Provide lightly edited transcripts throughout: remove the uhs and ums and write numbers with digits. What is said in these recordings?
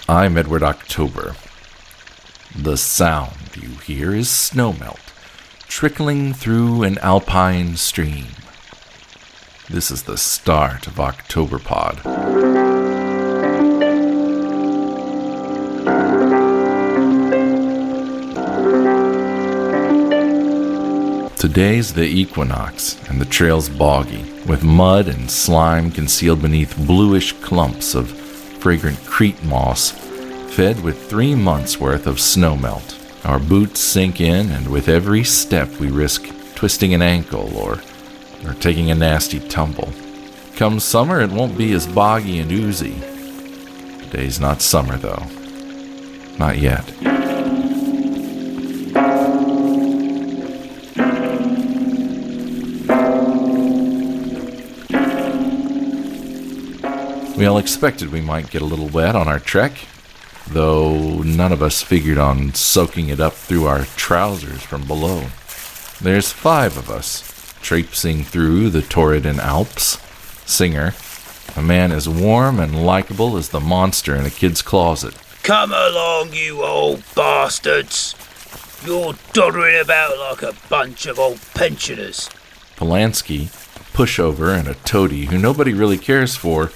I'm Edward October. The sound you hear is snowmelt, trickling through an alpine stream. This is the start of Octoberpod. Today's the equinox, and the trail's boggy, with mud and slime concealed beneath bluish clumps of fragrant crete moss, fed with 3 months' worth of snowmelt. Our boots sink in, and with every step we risk twisting an ankle or taking a nasty tumble. Come summer, it won't be as boggy and oozy. Today's not summer, though. Not yet. We all expected we might get a little wet on our trek, though none of us figured on soaking it up through our trousers from below. There's 5 of us, traipsing through the Torridon Alps. Singer, a man as warm and likable as the monster in a kid's closet. Come along, you old bastards. You're doddering about like a bunch of old pensioners. Polanski, a pushover and a toady who nobody really cares for,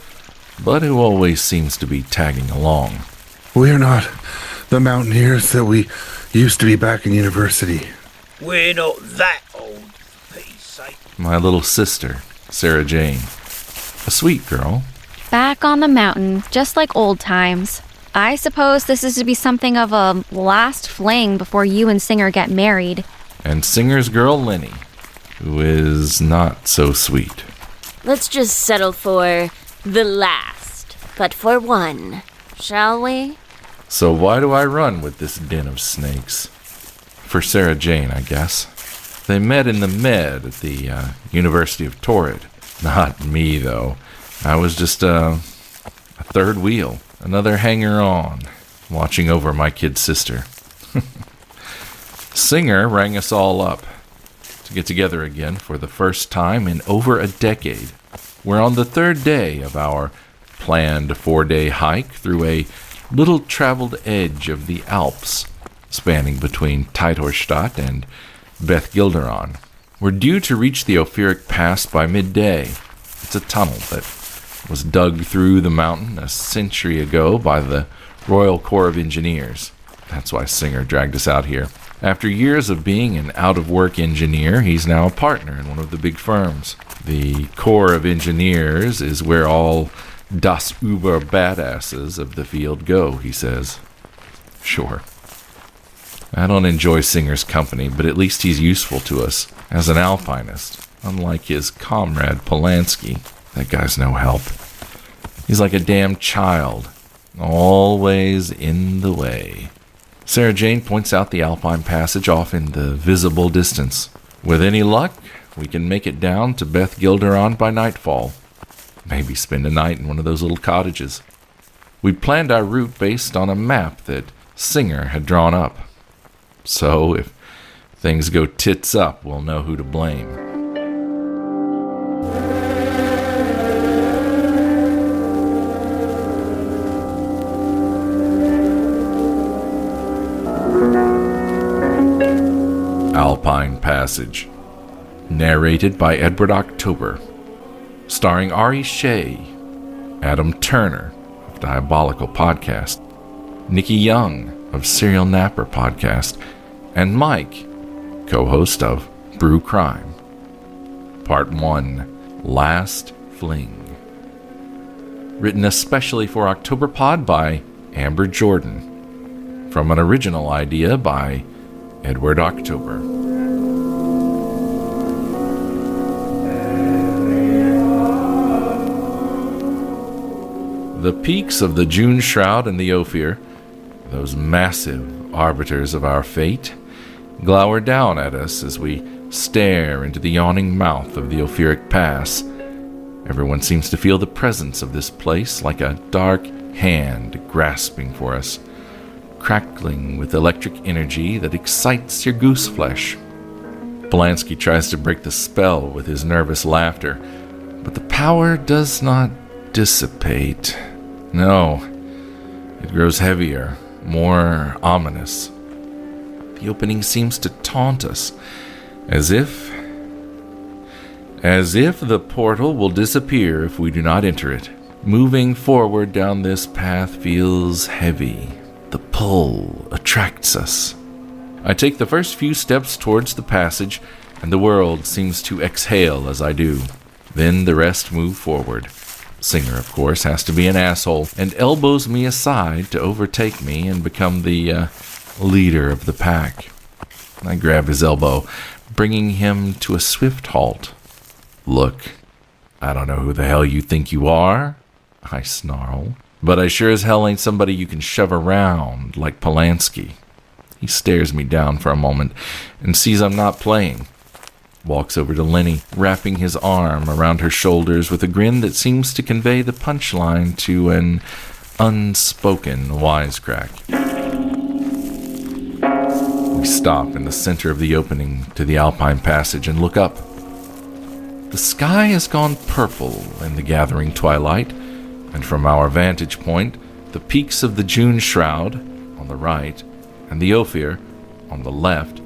but who always seems to be tagging along. We're not the mountaineers that we used to be back in university. We're not that old, for Pete's sake. My little sister, Sarah Jane. A sweet girl. Back on the mountain, just like old times. I suppose this is to be something of a last fling before you and Singer get married. And Singer's girl, Lenny, who is not so sweet. Let's just settle for the last, but for one, shall we? So why do I run with this den of snakes? For Sarah Jane, I guess. They met in the med at the University of Torrid. Not me, though. I was just a third wheel, another hanger-on, watching over my kid sister. Singer rang us all up to get together again for the first time in over a decade. We're on the 3rd day of our planned 4-day hike through a little traveled edge of the Alps, spanning between Teidhorstadt and Beth Gilderon. We're due to reach the Ophiric Pass by midday. It's a tunnel that was dug through the mountain a century ago by the Royal Corps of Engineers. That's why Singer dragged us out here. After years of being an out-of-work engineer, he's now a partner in one of the big firms. The Corps of Engineers is where all das Uber badasses of the field go, he says. Sure. I don't enjoy Singer's company, but at least he's useful to us as an alpinist, unlike his comrade Polanski. That guy's no help. He's like a damn child, always in the way. Sarah Jane points out the Alpine Passage off in the visible distance. With any luck, we can make it down to Beth Gilderon by nightfall. Maybe spend a night in one of those little cottages. We planned our route based on a map that Singer had drawn up. So if things go tits up, we'll know who to blame. Alpine Passage. Narrated by Edward October. Starring Ari Shey, Adam Turner of Diabolical Podcast, Nikki Young of Serial Napper Podcast, and Mike, co-host of Brew Crime. Part 1, Last Fling. Written especially for Octoberpod by Amber Jourdan. From an original idea by Edward October. The peaks of the June Shroud and the Ophir, those massive arbiters of our fate, glower down at us as we stare into the yawning mouth of the Ophiric Pass. Everyone seems to feel the presence of this place like a dark hand grasping for us, crackling with electric energy that excites your goose flesh. Polanski tries to break the spell with his nervous laughter, but the power does not dissipate. No, It grows heavier, more ominous. The opening seems to taunt us, as if the portal will disappear if we do not enter it. Moving forward down this path feels heavy. The pull attracts us. I take the first few steps towards the passage, and the world seems to exhale as I do. Then the rest move forward. Singer, of course, has to be an asshole and elbows me aside to overtake me and become the leader of the pack. I grab his elbow, bringing him to a swift halt. "Look, I don't know who the hell you think you are," I snarl, "but I sure as hell ain't somebody you can shove around like Polanski." He stares me down for a moment and sees I'm not playing. Walks over to Lenny, wrapping his arm around her shoulders with a grin that seems to convey the punchline to an unspoken wisecrack. We stop in the center of the opening to the Alpine Passage and look up. The sky has gone purple in the gathering twilight, and from our vantage point, the peaks of the June Shroud on the right and the Ophir on the left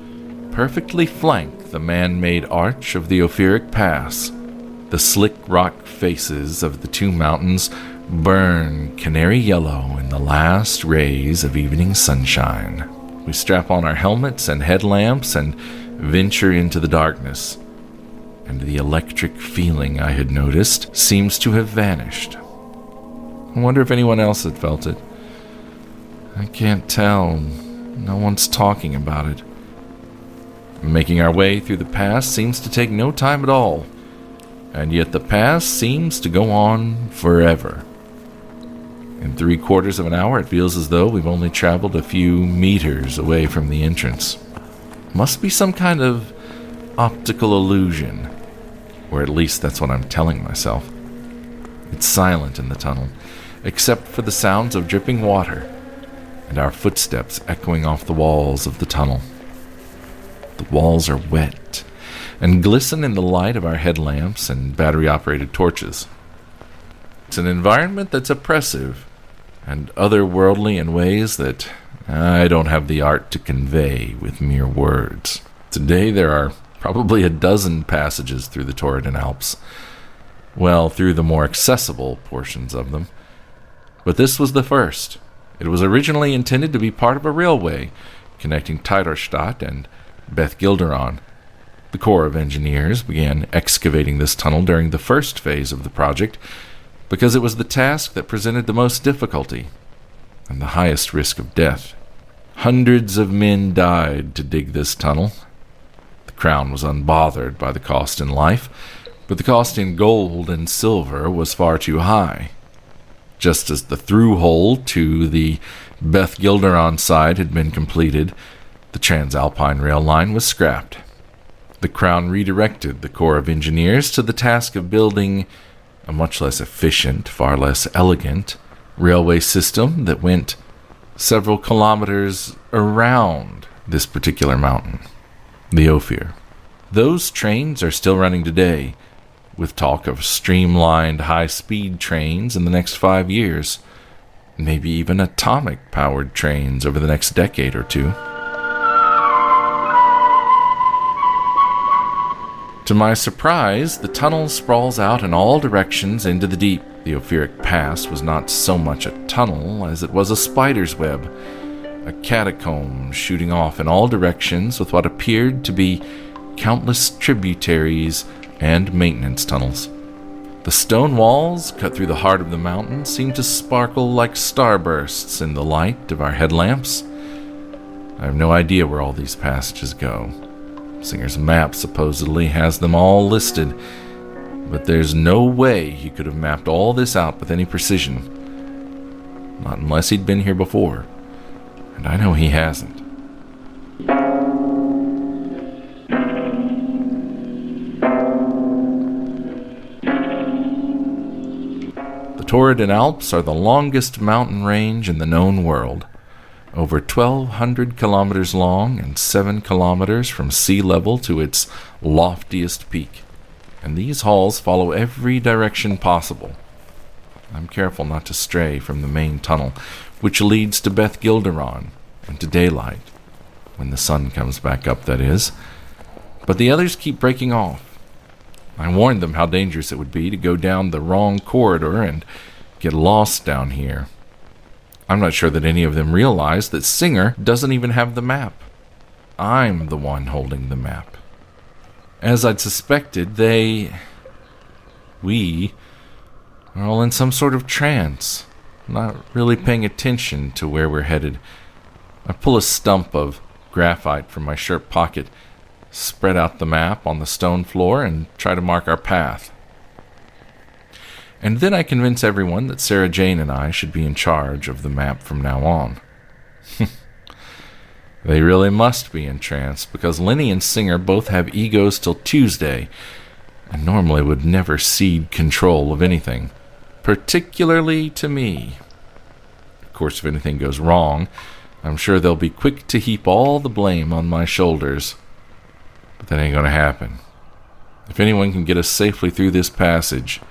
perfectly flank the man-made arch of the Ophiric Pass. The slick rock faces of the two mountains burn canary yellow in the last rays of evening sunshine. We strap on our helmets and headlamps and venture into the darkness, and the electric feeling I had noticed seems to have vanished. I wonder if anyone else had felt it. I can't tell. No one's talking about it. Making our way through the pass seems to take no time at all, and yet the pass seems to go on forever. In 3/4 of an hour, it feels as though we've only traveled a few meters away from the entrance. Must be some kind of optical illusion, or at least that's what I'm telling myself. It's silent in the tunnel, except for the sounds of dripping water and our footsteps echoing off the walls of the tunnel. The walls are wet and glisten in the light of our headlamps and battery-operated torches. It's an environment that's oppressive and otherworldly in ways that I don't have the art to convey with mere words. Today there are probably a dozen passages through the Tauridin Alps. Well, through the more accessible portions of them. But this was the first. It was originally intended to be part of a railway connecting Teiderstadt and Beth Gilderon. The Corps of Engineers began excavating this tunnel during the first phase of the project because it was the task that presented the most difficulty and the highest risk of death. Hundreds of men died to dig this tunnel. The Crown was unbothered by the cost in life, but the cost in gold and silver was far too high. Just as the through hole to the Beth Gilderon side had been completed, the Transalpine rail line was scrapped. The Crown redirected the Corps of Engineers to the task of building a much less efficient, far less elegant railway system that went several kilometers around this particular mountain, the Ophir. Those trains are still running today, with talk of streamlined high-speed trains in the next 5 years, maybe even atomic-powered trains over the next decade or two. To my surprise, the tunnel sprawls out in all directions into the deep. The Ophiric Pass was not so much a tunnel as it was a spider's web, a catacomb shooting off in all directions with what appeared to be countless tributaries and maintenance tunnels. The stone walls, cut through the heart of the mountain, seemed to sparkle like starbursts in the light of our headlamps. I have no idea where all these passages go. Singer's map supposedly has them all listed, but there's no way he could have mapped all this out with any precision. Not unless he'd been here before, and I know he hasn't. The Tauridin Alps are the longest mountain range in the known world. Over 1,200 kilometers long and 7 kilometers from sea level to its loftiest peak. And these halls follow every direction possible. I'm careful not to stray from the main tunnel, which leads to Beth Gilderon and to daylight, when the sun comes back up, that is. But the others keep breaking off. I warned them how dangerous it would be to go down the wrong corridor and get lost down here. I'm not sure that any of them realize that Singer doesn't even have the map. I'm the one holding the map. As I'd suspected, we are all in some sort of trance, not really paying attention to where we're headed. I pull a stump of graphite from my shirt pocket, spread out the map on the stone floor, and try to mark our path. And then I convince everyone that Sarah Jane and I should be in charge of the map from now on. They really must be in trance, because Lenny and Singer both have egos till Tuesday, and normally would never cede control of anything, particularly to me. Of course, if anything goes wrong, I'm sure they'll be quick to heap all the blame on my shoulders. But that ain't gonna happen. If anyone can get us safely through this passage,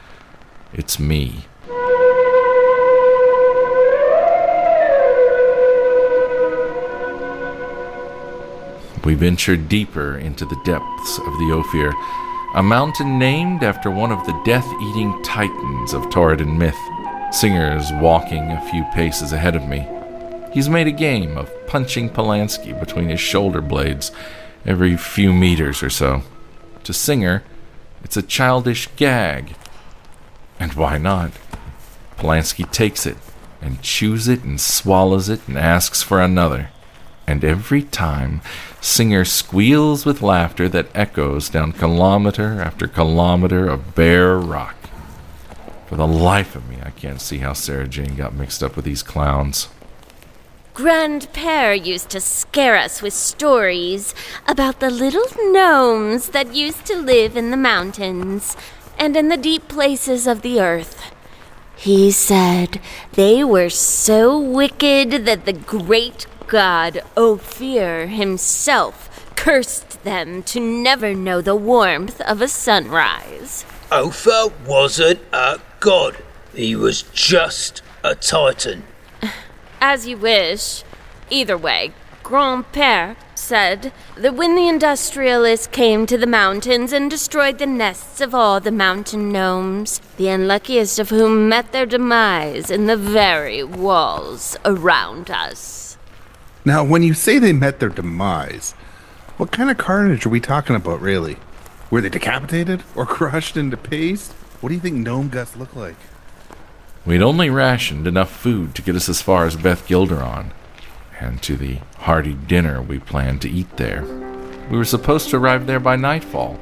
it's me. We venture deeper into the depths of the Ophir, a mountain named after one of the death-eating titans of Tauredan myth. Singer is walking a few paces ahead of me. He's made a game of punching Polanski between his shoulder blades every few meters or so. To Singer, it's a childish gag. And why not? Polanski takes it and chews it and swallows it and asks for another. And every time, Singer squeals with laughter that echoes down kilometer after kilometer of bare rock. For the life of me, I can't see how Sarah Jane got mixed up with these clowns. Grandpere used to scare us with stories about the little gnomes that used to live in the mountains and in the deep places of the earth. He said they were so wicked that the great god Ophir himself cursed them to never know the warmth of a sunrise. Ophir wasn't a god. He was just a titan. As you wish. Either way, Grandpere said that when the industrialists came to the mountains and destroyed the nests of all the mountain gnomes, the unluckiest of whom met their demise in the very walls around us. Now, when you say they met their demise, what kind of carnage are we talking about, really? Were they decapitated or crushed into paste? What do you think gnome guts look like? We'd only rationed enough food to get us as far as Beth Gilderon, and to the hearty dinner we planned to eat there. We were supposed to arrive there by nightfall.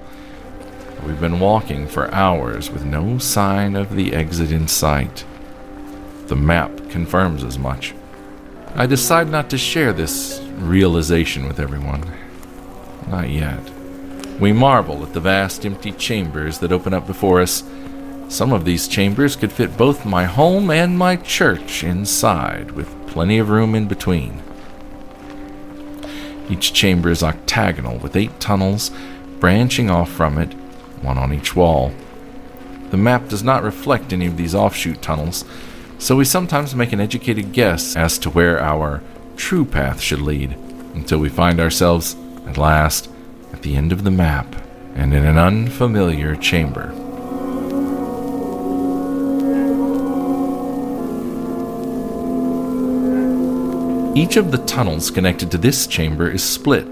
We've been walking for hours with no sign of the exit in sight. The map confirms as much. I decide not to share this realization with everyone. Not yet. We marvel at the vast empty chambers that open up before us. Some of these chambers could fit both my home and my church inside, with plenty of room in between. Each chamber is octagonal, with 8 tunnels branching off from it, one on each wall. The map does not reflect any of these offshoot tunnels, so we sometimes make an educated guess as to where our true path should lead, until we find ourselves, at last, at the end of the map, and in an unfamiliar chamber. Each of the tunnels connected to this chamber is split.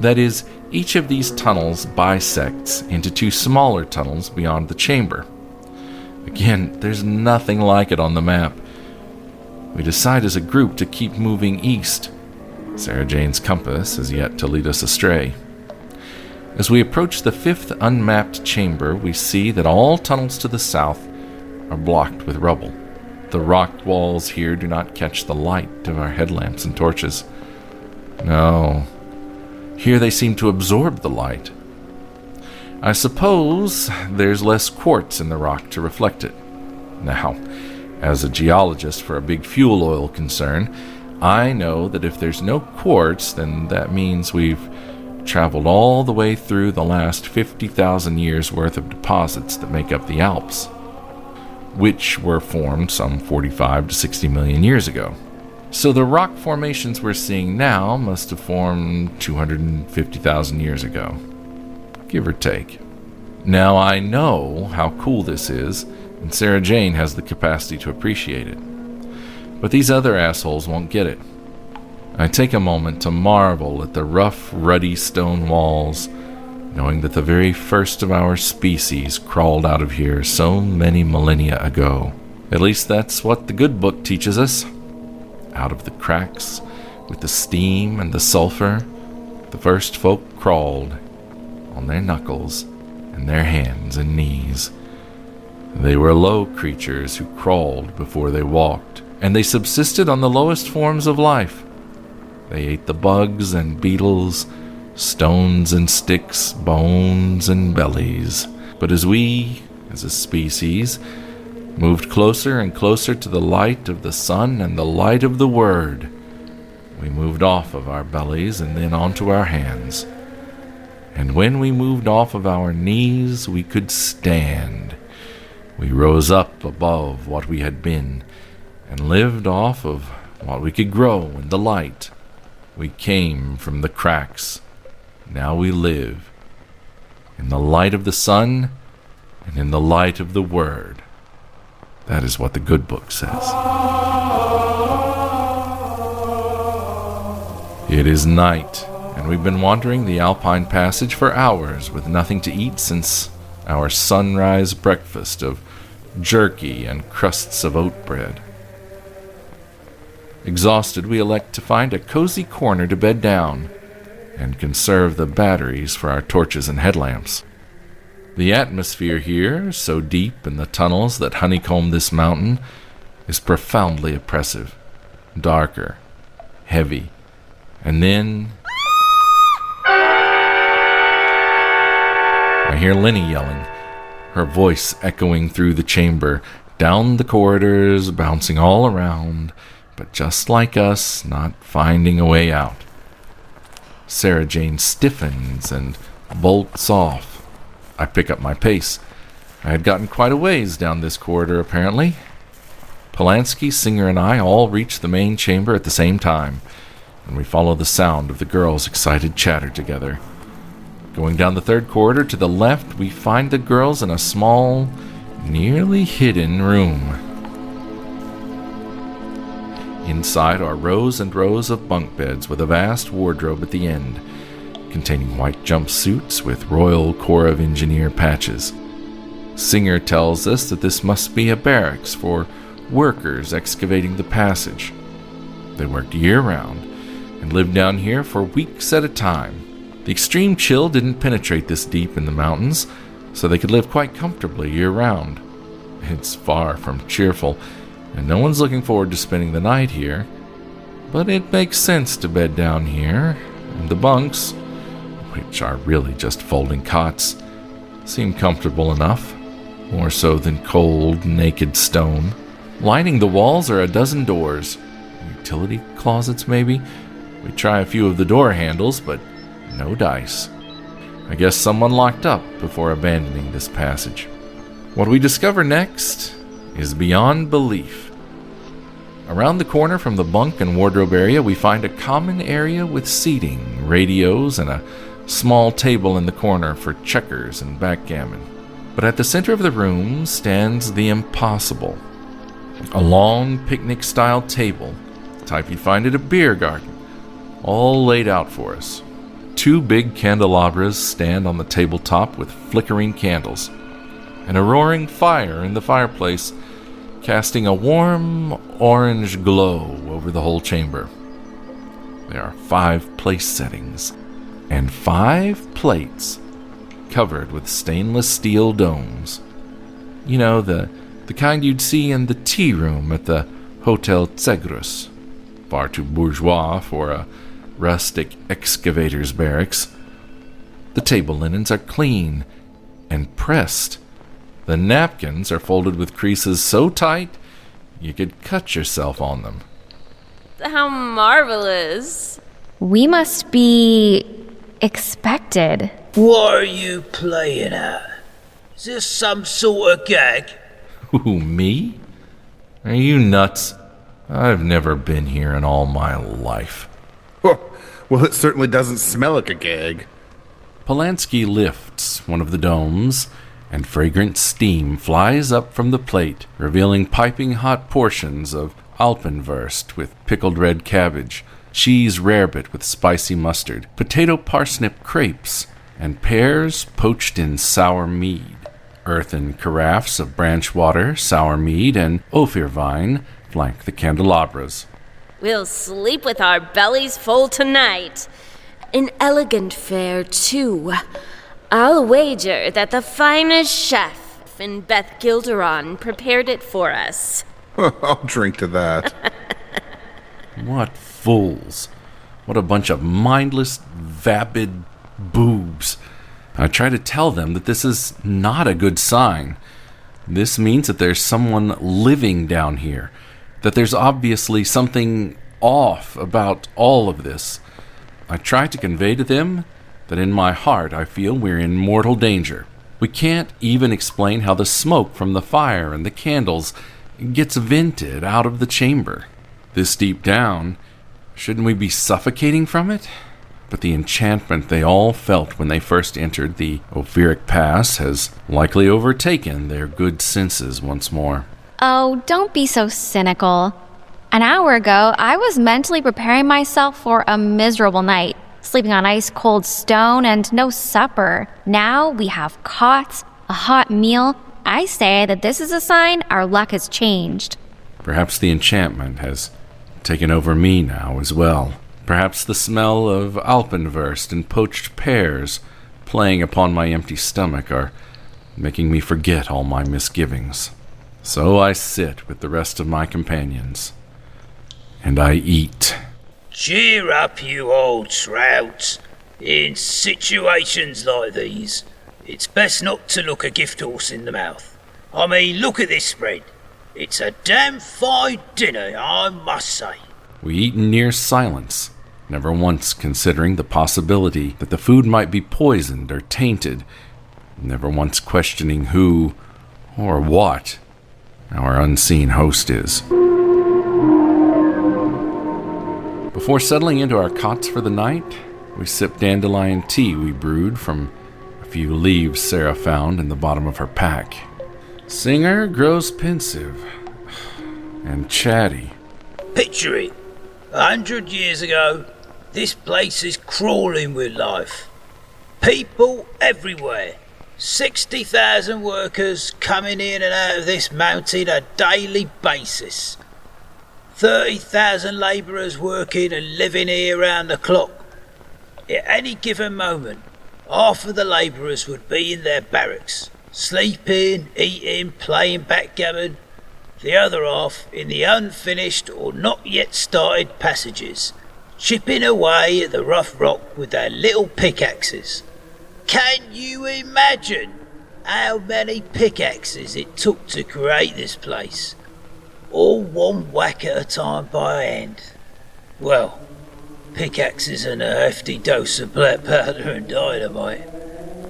That is, each of these tunnels bisects into 2 smaller tunnels beyond the chamber. Again, there's nothing like it on the map. We decide as a group to keep moving east. Sarah Jane's compass has yet to lead us astray. As we approach the 5th unmapped chamber, we see that all tunnels to the south are blocked with rubble. The rock walls here do not catch the light of our headlamps and torches. No, here they seem to absorb the light. I suppose there's less quartz in the rock to reflect it. Now, as a geologist for a big fuel oil concern, I know that if there's no quartz, then that means we've traveled all the way through the last 50,000 years worth of deposits that make up the Alps. which were formed some 45 to 60 million years ago. So the rock formations we're seeing now must have formed 250,000 years ago, give or take. Now I know how cool this is, and Sarah Jane has the capacity to appreciate it. But these other assholes won't get it. I take a moment to marvel at the rough, ruddy stone walls, knowing that the very first of our species crawled out of here so many millennia ago. At least that's what the good book teaches us. Out of the cracks, with the steam and the sulfur, the first folk crawled on their knuckles and their hands and knees. They were low creatures who crawled before they walked, and they subsisted on the lowest forms of life. They ate the bugs and beetles, stones and sticks, bones and bellies. But as we, as a species, moved closer and closer to the light of the sun and the light of the Word, we moved off of our bellies and then onto our hands. And when we moved off of our knees, we could stand. We rose up above what we had been and lived off of what we could grow in the light. We came from the cracks. Now we live in the light of the sun and in the light of the Word. That is what the good book says. It is night, and we've been wandering the Alpine Passage for hours with nothing to eat since our sunrise breakfast of jerky and crusts of oat bread. Exhausted, we elect to find a cozy corner to bed down and conserve the batteries for our torches and headlamps. The atmosphere here, so deep in the tunnels that honeycomb this mountain, is profoundly oppressive, darker, heavy, and then I hear Lenny yelling, her voice echoing through the chamber, down the corridors, bouncing all around, but just like us, not finding a way out. Sarah Jane stiffens and bolts off. I pick up my pace. I had gotten quite a ways down this corridor, apparently. Polanski, Singer, and I all reach the main chamber at the same time, and we follow the sound of the girls' excited chatter together. Going down the third corridor to the left, we find the girls in a small, nearly hidden room. Inside are rows and rows of bunk beds with a vast wardrobe at the end, containing white jumpsuits with Royal Corps of Engineer patches. Singer tells us that this must be a barracks for workers excavating the passage. They worked year-round and lived down here for weeks at a time. The extreme chill didn't penetrate this deep in the mountains, so they could live quite comfortably year-round. It's far from cheerful, and no one's looking forward to spending the night here, but it makes sense to bed down here, and the bunks, which are really just folding cots, seem comfortable enough, more so than cold, naked stone. Lining the walls are a dozen doors, utility closets maybe. We try a few of the door handles, but no dice. I guess someone locked up before abandoning this passage. What we discover next is beyond belief. Around the corner from the bunk and wardrobe area, we find a common area with seating, radios, and a small table in the corner for checkers and backgammon. But at the center of the room stands the impossible. A long picnic-style table, the type you'd find at a beer garden, all laid out for us. 2 big candelabras stand on the tabletop with flickering candles, and a roaring fire in the fireplace, casting a warm orange glow over the whole chamber. There are 5 place settings, and 5 plates covered with stainless steel domes. You know, the kind you'd see in the tea room at the Hotel Tsegrus. Far too bourgeois for a rustic excavator's barracks. The table linens are clean and pressed. The napkins are folded with creases so tight you could cut yourself on them. How marvelous. We must be expected. What are you playing at? Is this some sort of gag? Who, me? Are you nuts? I've never been here in all my life. Well, it certainly doesn't smell like a gag. Polanski lifts one of the domes, and fragrant steam flies up from the plate, revealing piping hot portions of Alpenwurst with pickled red cabbage, cheese rarebit with spicy mustard, potato parsnip crepes, and pears poached in sour mead. Earthen carafes of branch water, sour mead, and ophir vine flank the candelabras. We'll sleep with our bellies full tonight. An elegant fare, too. I'll wager that the finest chef in Beth Gilderon prepared it for us. I'll drink to that. What fools. What a bunch of mindless, vapid boobs. I try to tell them that this is not a good sign. This means that there's someone living down here, that there's obviously something off about all of this. I try to convey to them that in my heart I feel we're in mortal danger. We can't even explain how the smoke from the fire and the candles gets vented out of the chamber. This deep down, shouldn't we be suffocating from it? But the enchantment they all felt when they first entered the Ophiric Pass has likely overtaken their good senses once more. Oh, don't be so cynical. An hour ago, I was mentally preparing myself for a miserable night, sleeping on ice-cold stone and no supper. Now we have cots, a hot meal. I say that this is a sign our luck has changed. Perhaps the enchantment has taken over me now as well. Perhaps the smell of Alpenwurst and poached pears playing upon my empty stomach are making me forget all my misgivings. So I sit with the rest of my companions, and I eat. Cheer up, you old trout. In situations like these, it's best not to look a gift horse in the mouth. I mean, look at this spread. It's a damn fine dinner, I must say. We eat in near silence, never once considering the possibility that the food might be poisoned or tainted, never once questioning who or what our unseen host is. Before settling into our cots for the night, we sip dandelion tea we brewed from a few leaves Sarah found in the bottom of her pack. Singer grows pensive and chatty. Picture it. 100 years ago, this place is crawling with life. People everywhere. 60,000 workers coming in and out of this mountain on a daily basis. 30,000 labourers working and living here round the clock. At any given moment, half of the labourers would be in their barracks, sleeping, eating, playing backgammon. The other half in the unfinished or not yet started passages, chipping away at the rough rock with their little pickaxes. Can you imagine how many pickaxes it took to create this place? All one whack at a time by hand. Well, pickaxes and a hefty dose of black powder and dynamite.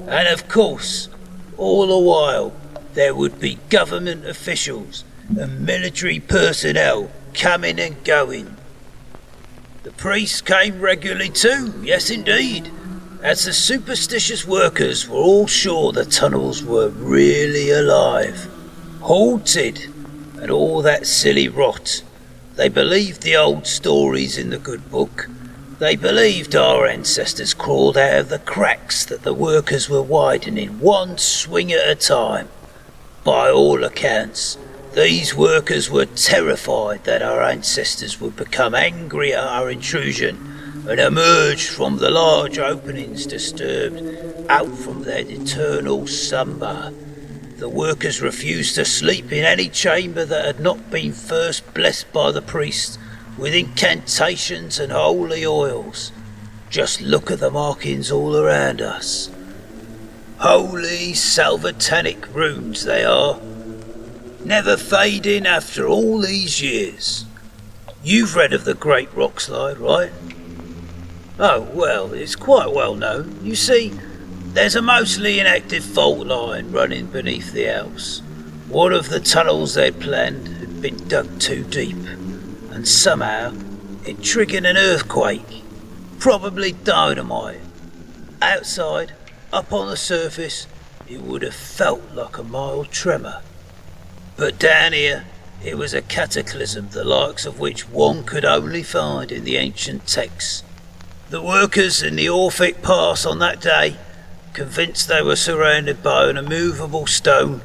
And of course, all the while, there would be government officials and military personnel coming and going. The priests came regularly too, yes indeed, as the superstitious workers were all sure the tunnels were really alive, haunted, and all that silly rot. They believed the old stories in the good book. They believed our ancestors crawled out of the cracks that the workers were widening one swing at a time. By all accounts, these workers were terrified that our ancestors would become angry at our intrusion and emerge from the large openings disturbed out from their eternal slumber. The workers refused to sleep in any chamber that had not been first blessed by the priests with incantations and holy oils. Just look at the markings all around us. Holy salvatanic runes they are, never fading after all these years. You've read of the Great Rock Slide, right? Oh, well, it's quite well known. You see, there's a mostly inactive fault line running beneath the Alps. One of the tunnels they'd planned had been dug too deep, and somehow it triggered an earthquake, probably dynamite. Outside, up on the surface, it would have felt like a mild tremor. But down here, it was a cataclysm the likes of which one could only find in the ancient texts. The workers in the Orphic Pass on that day, convinced they were surrounded by an immovable stone,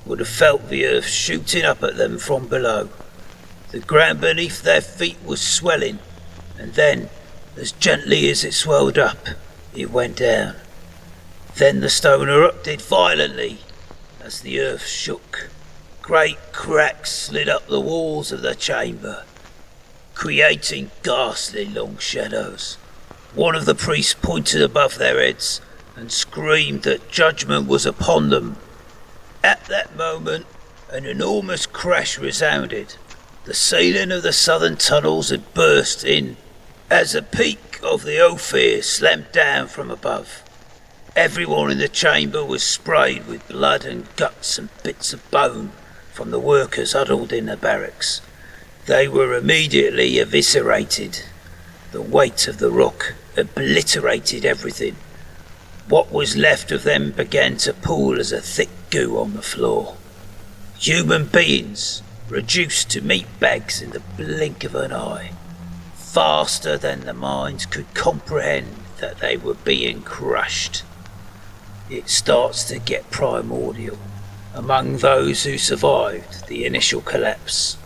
would have felt the earth shooting up at them from below. The ground beneath their feet was swelling, and then, as gently as it swelled up, it went down. Then the stone erupted violently as the earth shook. Great cracks slid up the walls of the chamber, creating ghastly long shadows. One of the priests pointed above their heads and screamed that judgment was upon them. At that moment, an enormous crash resounded. The ceiling of the southern tunnels had burst in as a peak of the Ophir slammed down from above. Everyone in the chamber was sprayed with blood and guts and bits of bone from the workers huddled in the barracks. They were immediately eviscerated. The weight of the rock obliterated everything. What was left of them began to pool as a thick goo on the floor. Human beings reduced to meat bags in the blink of an eye, faster than the minds could comprehend that they were being crushed. It starts to get primordial among those who survived the initial collapse.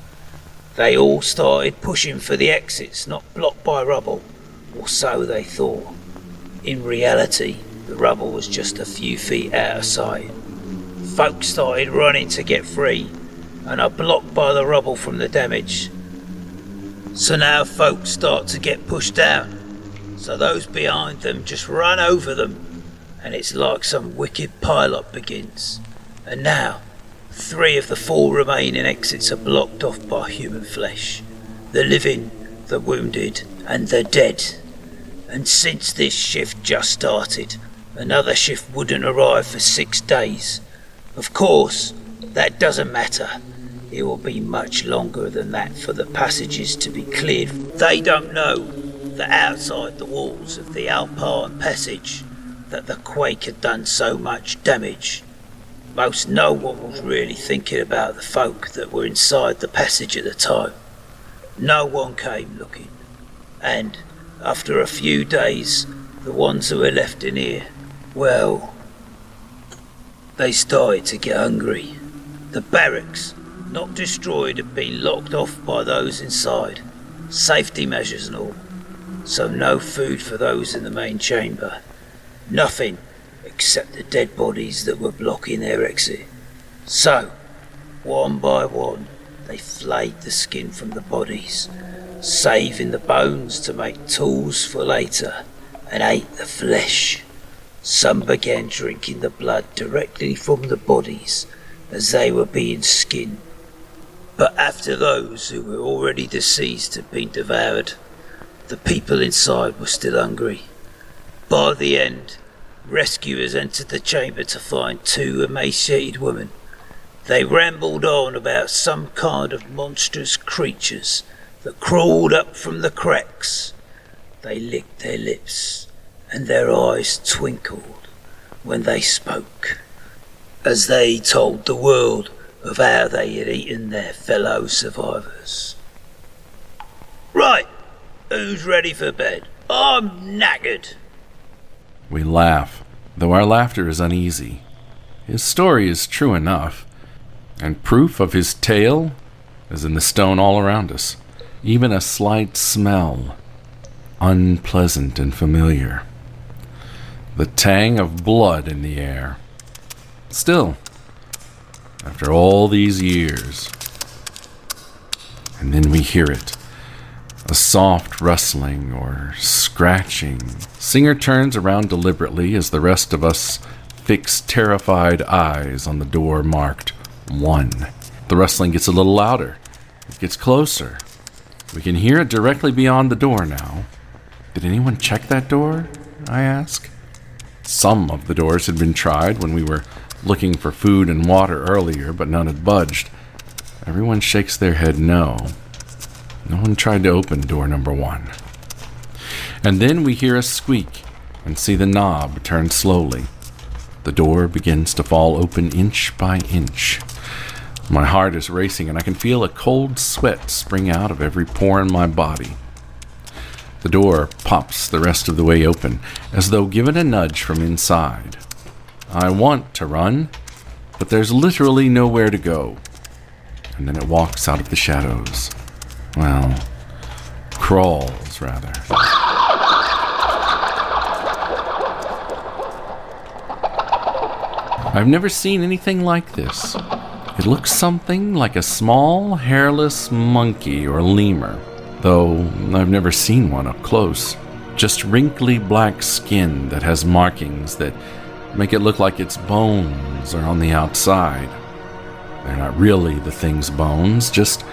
They all started pushing for the exits not blocked by rubble, or so they thought. In reality, the rubble was just a few feet out of sight. Folks started running to get free and are blocked by the rubble from the damage. So now folks start to get pushed down, so those behind them just run over them, and it's like some wicked pile-up begins. And now, 3 of the 4 remaining exits are blocked off by human flesh. The living, the wounded, and the dead. And since this shift just started, another shift wouldn't arrive for 6 days. Of course, that doesn't matter. It will be much longer than that for the passages to be cleared. They don't know that outside the walls of the Alpine Passage that the quake had done so much damage. Most no one was really thinking about the folk that were inside the passage at the time. No one came looking. And after a few days, the ones who were left in here, well, they started to get hungry. The barracks, not destroyed, had been locked off by those inside. Safety measures and all. So no food for those in the main chamber. Nothing except the dead bodies that were blocking their exit. So, one by one, they flayed the skin from the bodies, saving the bones to make tools for later, and ate the flesh. Some began drinking the blood directly from the bodies as they were being skinned. But after those who were already deceased had been devoured, the people inside were still hungry. By the end, rescuers entered the chamber to find 2 emaciated women. They rambled on about some kind of monstrous creatures that crawled up from the cracks. They licked their lips, and their eyes twinkled when they spoke, as they told the world of how they had eaten their fellow survivors. Right, who's ready for bed? I'm knackered. We laugh, though our laughter is uneasy. His story is true enough, and proof of his tale is in the stone all around us. Even a slight smell, unpleasant and familiar. The tang of blood in the air. Still, after all these years, and then we hear it. A soft rustling or scratching. Singer turns around deliberately as the rest of us fix terrified eyes on the door marked 1. The rustling gets a little louder. It gets closer. We can hear it directly beyond the door now. Did anyone check that door? I ask. Some of the doors had been tried when we were looking for food and water earlier, but none had budged. Everyone shakes their head no. No one tried to open door number 1. And then we hear a squeak and see the knob turn slowly. The door begins to fall open inch by inch. My heart is racing and I can feel a cold sweat spring out of every pore in my body. The door pops the rest of the way open, as though given a nudge from inside. I want to run, but there's literally nowhere to go. And then it walks out of the shadows. Well, crawls, rather. I've never seen anything like this. It looks something like a small, hairless monkey or lemur, though I've never seen one up close. Just wrinkly black skin that has markings that make it look like its bones are on the outside. They're not really the thing's bones, just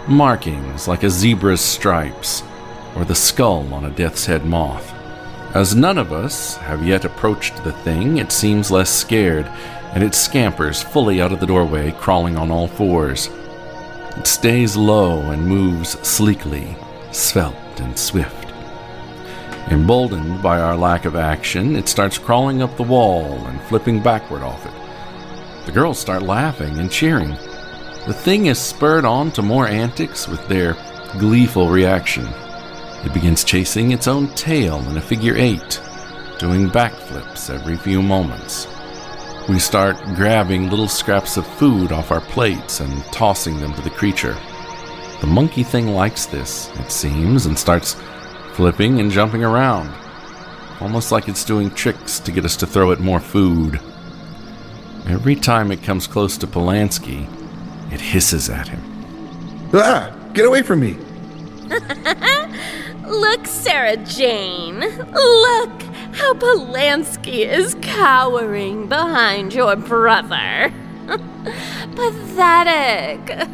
markings like a zebra's stripes or the skull on a death's head moth. As none of us have yet approached the thing, it seems less scared, and it scampers fully out of the doorway, crawling on all fours. It stays low and moves sleekly, svelte and swift. Emboldened by our lack of action, it starts crawling up the wall and flipping backward off it. The girls start laughing and cheering. The thing is spurred on to more antics with their gleeful reaction. It begins chasing its own tail in a figure 8, doing backflips every few moments. We start grabbing little scraps of food off our plates and tossing them to the creature. The monkey thing likes this, it seems, and starts flipping and jumping around, almost like it's doing tricks to get us to throw it more food. Every time it comes close to Polanski, it hisses at him. Ah! Get away from me! Look, Sarah Jane. Look how Polanski is cowering behind your brother. Pathetic.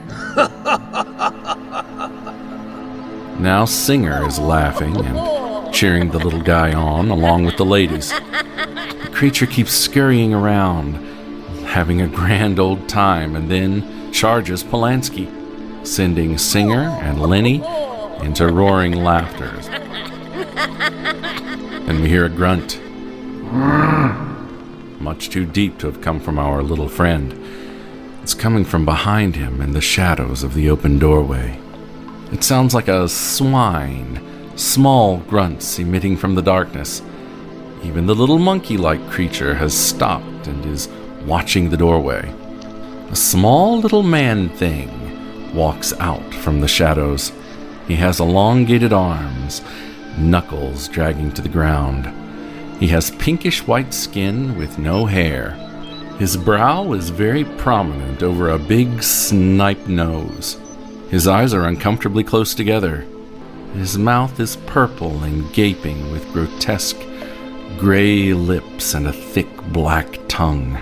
Now Singer is laughing and cheering the little guy on along with the ladies. The creature keeps scurrying around, having a grand old time, and then charges Polanski, sending Singer and Lenny into roaring laughter. And we hear a grunt, much too deep to have come from our little friend. It's coming from behind him in the shadows of the open doorway. It sounds like a swine, small grunts emitting from the darkness. Even the little monkey-like creature has stopped and is watching the doorway. A small little man thing walks out from the shadows. He has elongated arms, knuckles dragging to the ground. He has pinkish white skin with no hair. His brow is very prominent over a big snipe nose. His eyes are uncomfortably close together. His mouth is purple and gaping with grotesque gray lips and a thick black tongue.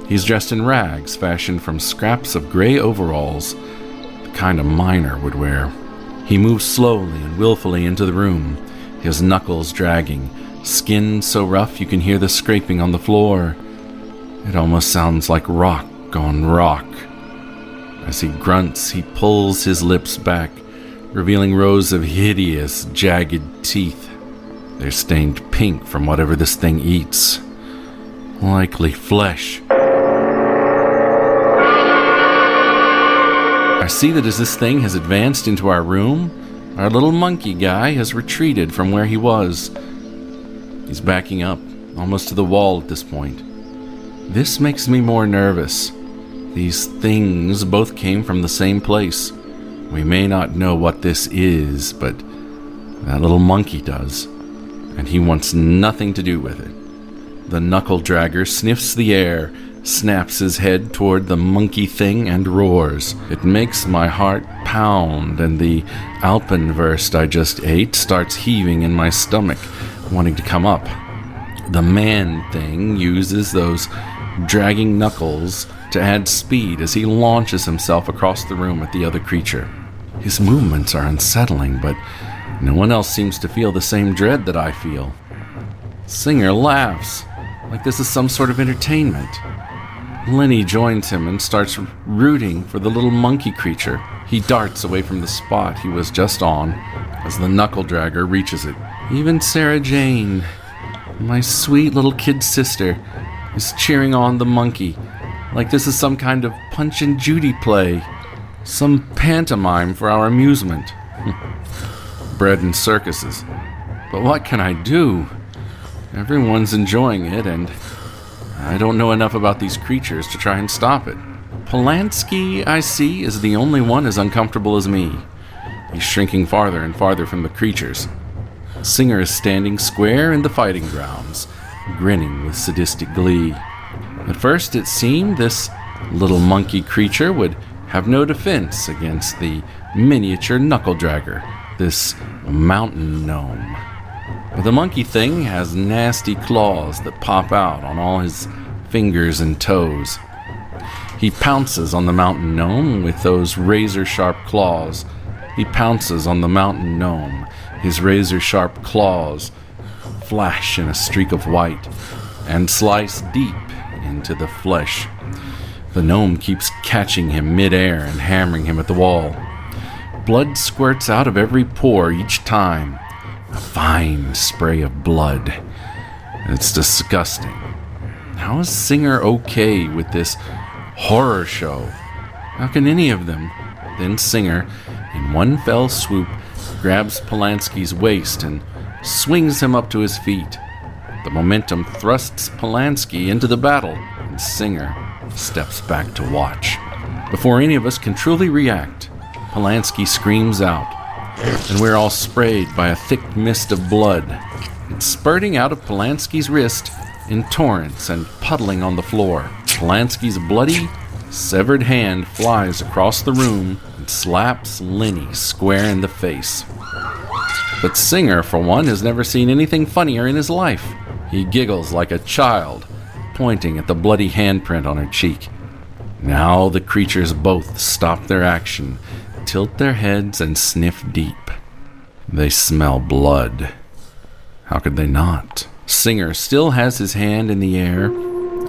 He's dressed in rags fashioned from scraps of gray overalls, the kind a miner would wear. He moves slowly and willfully into the room, his knuckles dragging, skin so rough you can hear the scraping on the floor. It almost sounds like rock on rock. As he grunts, he pulls his lips back, revealing rows of hideous, jagged teeth. They're stained pink from whatever this thing eats. Likely flesh. I see that as this thing has advanced into our room, our little monkey guy has retreated from where he was. He's backing up, almost to the wall at this point. This makes me more nervous. These things both came from the same place. We may not know what this is, but that little monkey does, and he wants nothing to do with it. The knuckle dragger sniffs the air, snaps his head toward the monkey thing, and roars. It makes my heart pound, and the Alpine Passage I just ate starts heaving in my stomach, wanting to come up. The man thing uses those dragging knuckles to add speed as he launches himself across the room at the other creature. His movements are unsettling, but no one else seems to feel the same dread that I feel. Singer laughs, like this is some sort of entertainment. Lenny joins him and starts rooting for the little monkey creature. He darts away from the spot he was just on as the knuckle dragger reaches it. Even Sarah Jane, my sweet little kid sister, is cheering on the monkey like this is some kind of Punch and Judy play, some pantomime for our amusement. Bread and circuses. But what can I do? Everyone's enjoying it, and I don't know enough about these creatures to try and stop it. Polanski, I see, is the only one as uncomfortable as me. He's shrinking farther and farther from the creatures. Singer is standing square in the fighting grounds, grinning with sadistic glee. At first it seemed this little monkey creature would have no defense against the miniature knuckle dragger, this mountain gnome. But the monkey thing has nasty claws that pop out on all his fingers and toes. He pounces on the mountain gnome with those razor-sharp claws. He pounces on the mountain gnome. His razor-sharp claws flash in a streak of white and slice deep into the flesh. The gnome keeps catching him mid-air and hammering him at the wall. Blood squirts out of every pore each time. A fine spray of blood. It's disgusting. How is Singer okay with this horror show? How can any of them? Then Singer, in one fell swoop, grabs Polanski's waist and swings him up to his feet. The momentum thrusts Polanski into the battle, and Singer steps back to watch. Before any of us can truly react, Polanski screams out, and we're all sprayed by a thick mist of blood. It's spurting out of Polanski's wrist in torrents and puddling on the floor. Polanski's bloody, severed hand flies across the room and slaps Lenny square in the face. But Singer, for one, has never seen anything funnier in his life. He giggles like a child, pointing at the bloody handprint on her cheek. Now the creatures both stop their action, tilt their heads, and sniff deep. They smell blood. How could they not? Singer still has his hand in the air,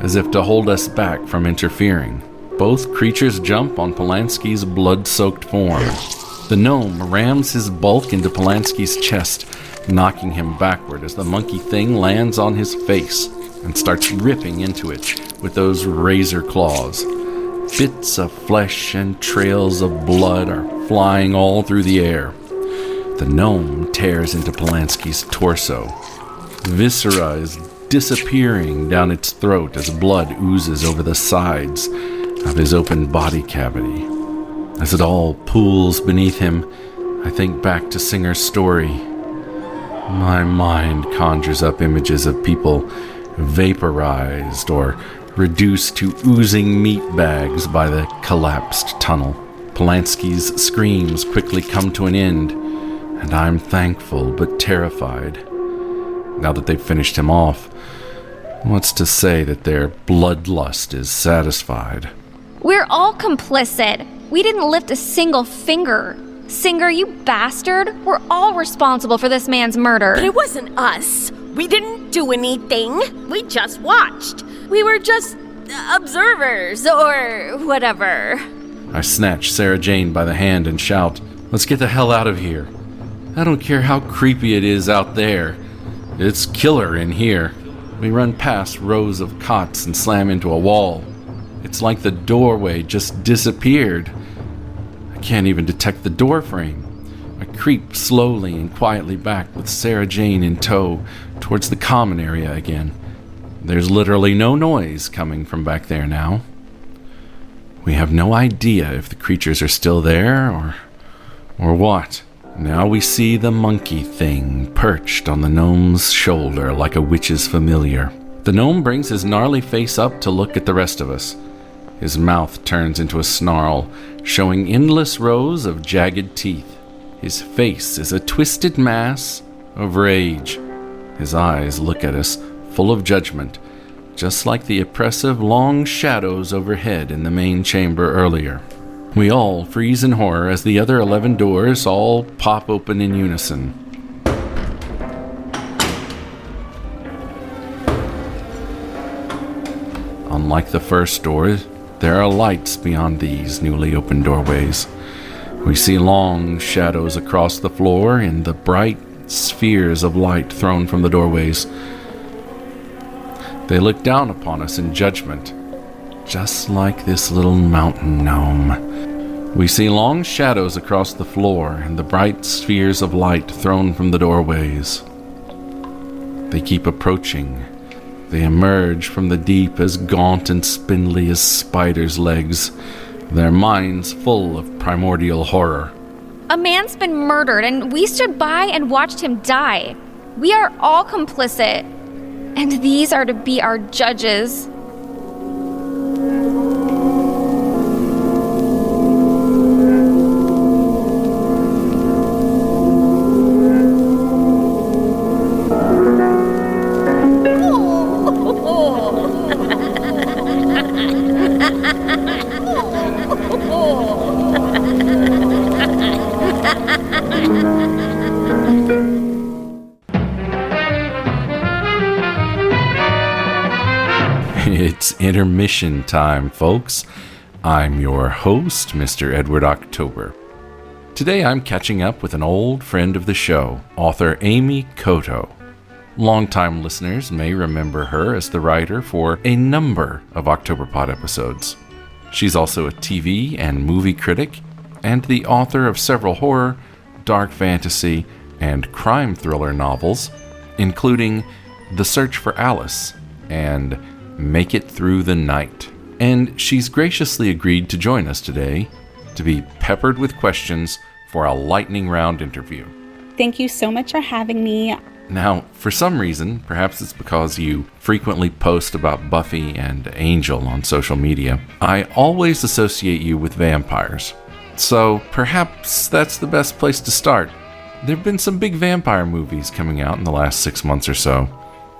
as if to hold us back from interfering. Both creatures jump on Polanski's blood-soaked form. The gnome rams his bulk into Polanski's chest, knocking him backward as the monkey thing lands on his face and starts ripping into it with those razor claws. Bits of flesh and trails of blood are flying all through the air. The gnome tears into Polanski's torso. Viscera is disappearing down its throat as blood oozes over the sides of his open body cavity. As it all pools beneath him, I think back to Singer's story. My mind conjures up images of people vaporized or reduced to oozing meat bags by the collapsed tunnel. Polanski's screams quickly come to an end, and I'm thankful but terrified. Now that they've finished him off, what's to say that their bloodlust is satisfied? We're all complicit. We didn't lift a single finger. Singer, you bastard. We're all responsible for this man's murder. But it wasn't us. We didn't do anything. We just watched. We were just observers or whatever. I snatch Sarah Jane by the hand and shout, "Let's get the hell out of here. I don't care how creepy it is out there. It's killer in here." We run past rows of cots and slam into a wall. It's like the doorway just disappeared. I can't even detect the door frame. I creep slowly and quietly back with Sarah Jane in tow towards the common area again. There's literally no noise coming from back there now. We have no idea if the creatures are still there or what. Now we see the monkey thing perched on the gnome's shoulder like a witch's familiar. The gnome brings his gnarly face up to look at the rest of us. His mouth turns into a snarl, showing endless rows of jagged teeth. His face is a twisted mass of rage. His eyes look at us, full of judgment, just like the oppressive long shadows overhead in the main chamber earlier. We all freeze in horror as the other 11 doors all pop open in unison. Unlike the first doors, there are lights beyond these newly opened doorways. We see long shadows across the floor in the bright spheres of light thrown from the doorways. They look down upon us in judgment, just like this little mountain gnome. We see long shadows across the floor in the bright spheres of light thrown from the doorways. They keep approaching. They emerge from the deep as gaunt and spindly as spiders' legs, their minds full of primordial horror. A man's been murdered, and we stood by and watched him die. We are all complicit, and these are to be our judges. It's intermission time, folks. I'm your host, Mr. Edward October. Today I'm catching up with an old friend of the show, author Amy Koto. Longtime listeners may remember her as the writer for a number of Octoberpod episodes. She's also a TV and movie critic, and the author of several horror, dark fantasy, and crime thriller novels, including The Search for Alice and Make It Through the Night. And she's graciously agreed to join us today to be peppered with questions for a lightning round interview. Thank you so much for having me. Now, for some reason, perhaps it's because you frequently post about Buffy and Angel on social media, I always associate you with vampires. So perhaps that's the best place to start. There have been some big vampire movies coming out in the last 6 months or so.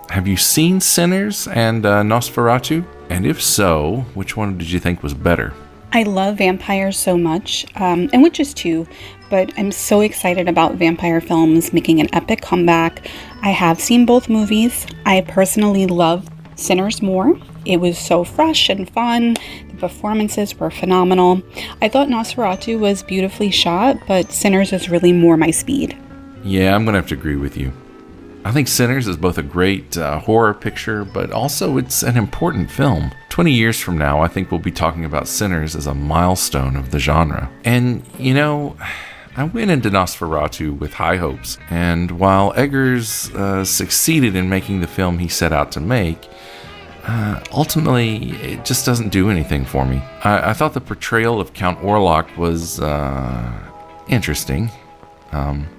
Have you seen Sinners and Nosferatu? And if so, which one did you think was better? I love vampires so much, and witches too, but I'm so excited about vampire films making an epic comeback. I have seen both movies. I personally love Sinners more. It was so fresh and fun. The performances were phenomenal. I thought Nosferatu was beautifully shot, but Sinners is really more my speed. Yeah, I'm going to have to agree with you. I think Sinners is both a great horror picture, but also it's an important film. 20 years from now, I think we'll be talking about Sinners as a milestone of the genre. And, you know, I went into Nosferatu with high hopes, and while Eggers succeeded in making the film he set out to make, ultimately, it just doesn't do anything for me. I thought the portrayal of Count Orlok was interesting.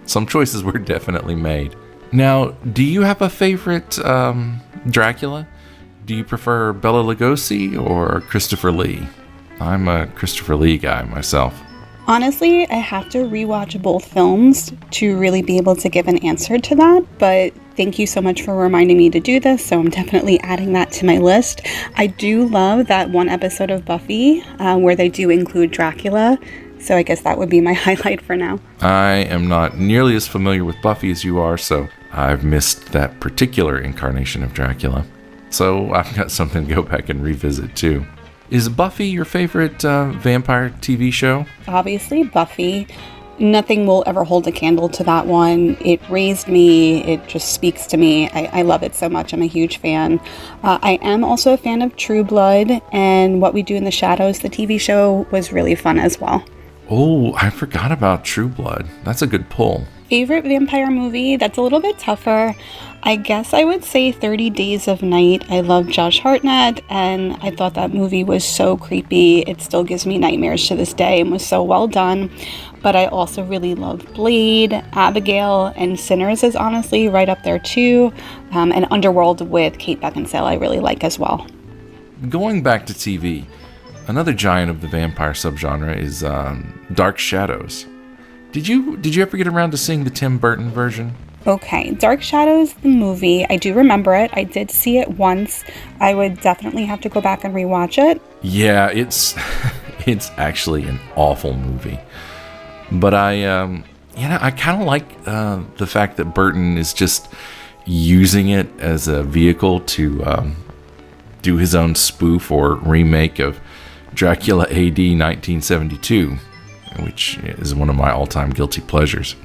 Some choices were definitely made. Now, do you have a favorite Dracula? Do you prefer Bela Lugosi or Christopher Lee? I'm a Christopher Lee guy myself. Honestly, I have to rewatch both films to really be able to give an answer to that, but thank you so much for reminding me to do this, so I'm definitely adding that to my list. I do love that one episode of Buffy where they do include Dracula, so I guess that would be my highlight for now. I am not nearly as familiar with Buffy as you are, so I've missed that particular incarnation of Dracula. So I've got something to go back and revisit too. Is Buffy your favorite vampire TV show? Obviously, Buffy. Nothing will ever hold a candle to that one. It raised me. It just speaks to me. I love it so much. I'm a huge fan. I am also a fan of True Blood, and What We Do in the Shadows, the TV show, was really fun as well. Oh, I forgot about True Blood. That's a good pull. Favorite vampire movie? That's a little bit tougher. I guess I would say 30 Days of Night. I love Josh Hartnett, and I thought that movie was so creepy. It still gives me nightmares to this day and was so well done. But I also really love Blade, Abigail, and Sinners is honestly right up there too. And Underworld with Kate Beckinsale I really like as well. Going back to TV, another giant of the vampire subgenre is Dark Shadows. Did you ever get around to seeing the Tim Burton version? Okay, Dark Shadows, the movie, I do remember it. I did see it once. I would definitely have to go back and rewatch it. Yeah, it's actually an awful movie. But I kind of like the fact that Burton is just using it as a vehicle to do his own spoof or remake of Dracula AD 1972, which is one of my all-time guilty pleasures.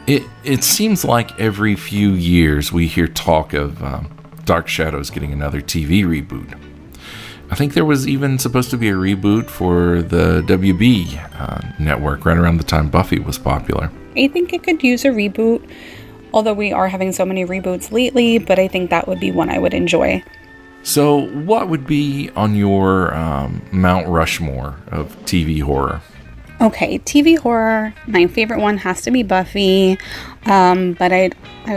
It seems like every few years we hear talk of Dark Shadows getting another TV reboot. I think there was even supposed to be a reboot for the WB network right around the time Buffy was popular. I think it could use a reboot, although we are having so many reboots lately, but I think that would be one I would enjoy. So what would be on your Mount Rushmore of TV horror? Okay, TV horror, my favorite one has to be Buffy, but I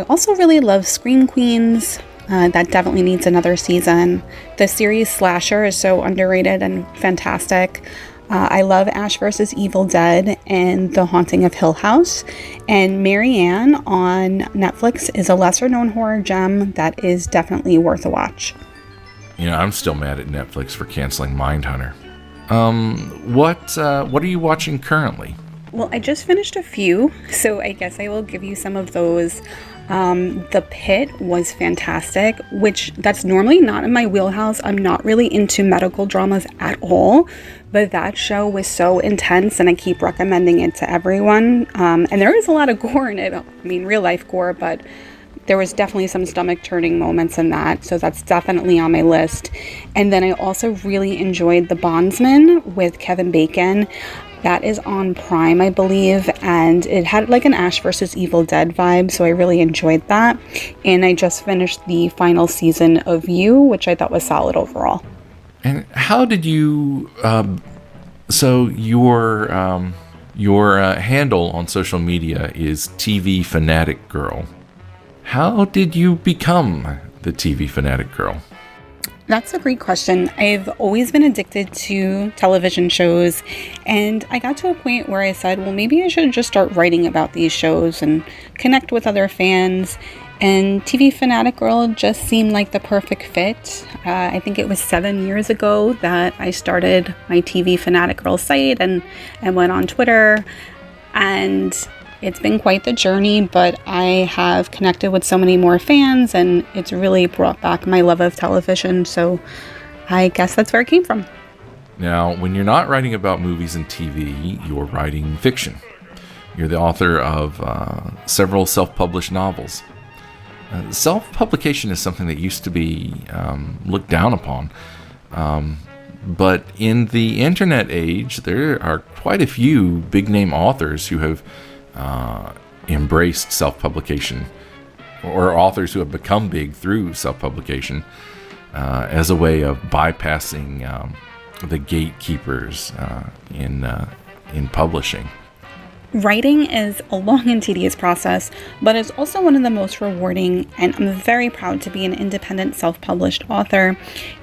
also really love Scream Queens. That definitely needs another season. The series Slasher is so underrated and fantastic. I love Ash vs. Evil Dead and The Haunting of Hill House. And Marianne on Netflix is a lesser-known horror gem that is definitely worth a watch. You know, I'm still mad at Netflix for canceling Mindhunter. What are you watching currently? Well, I just finished a few, so I guess I will give you some of those. The Pit was fantastic, which that's normally not in my wheelhouse. I'm not really into medical dramas at all, but that show was so intense and I keep recommending it to everyone. And there is a lot of gore in it. I mean, real life gore, but there was definitely some stomach turning moments in that. So that's definitely on my list. And then I also really enjoyed The Bondsman with Kevin Bacon. That is on Prime, I believe, and it had like an Ash vs. Evil Dead vibe, so I really enjoyed that. And I just finished the final season of You, which I thought was solid overall. And how did you... so your handle on social media is TV Fanatic Girl. How did you become the TV Fanatic Girl? That's a great question. I've always been addicted to television shows, and I got to a point where I said, well, maybe I should just start writing about these shows and connect with other fans. And TV Fanatic Girl just seemed like the perfect fit. I think it was 7 years ago that I started my TV Fanatic Girl site and went on Twitter, and it's been quite the journey, but I have connected with so many more fans, and it's really brought back my love of television, so I guess that's where it came from. Now, when you're not writing about movies and TV, you're writing fiction. You're the author of several self-published novels. Self-publication is something that used to be looked down upon, but in the internet age, there are quite a few big-name authors who have embraced self-publication, or authors who have become big through self-publication as a way of bypassing the gatekeepers in publishing. Writing is a long and tedious process, but it's also one of the most rewarding, and I'm very proud to be an independent self-published author.